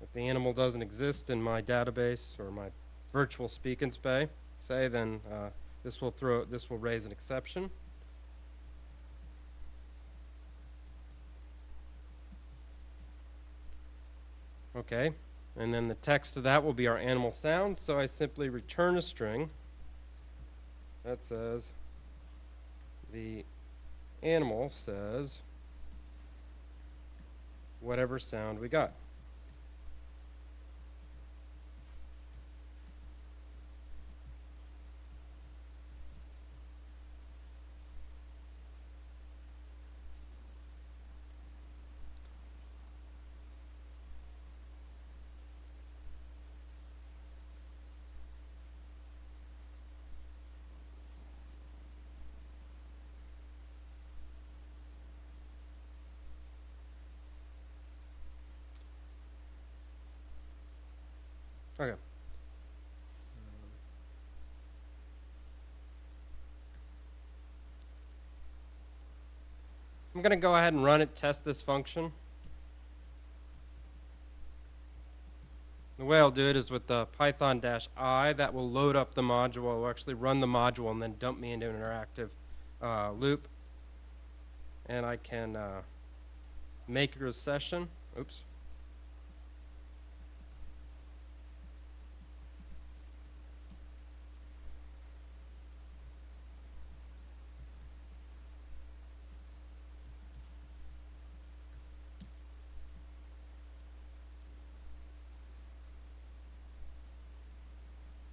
Speaker 2: if the animal doesn't exist in my database or my virtual speak and say, then this will raise an exception. Okay, and then the text of that will be our animal sound. So I simply return a string that says the animal says whatever sound we got. Okay. I'm going to go ahead and run it, test this function. The way I'll do it is with the python-i. That will load up the module. It will actually run the module and then dump me into an interactive loop. And I can make a session. Oops.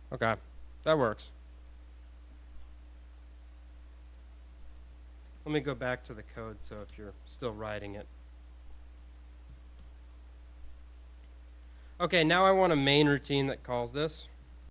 Speaker 2: Okay, that works. Let me go back to the code so if you're still writing it. Okay, now I want a main routine that calls this.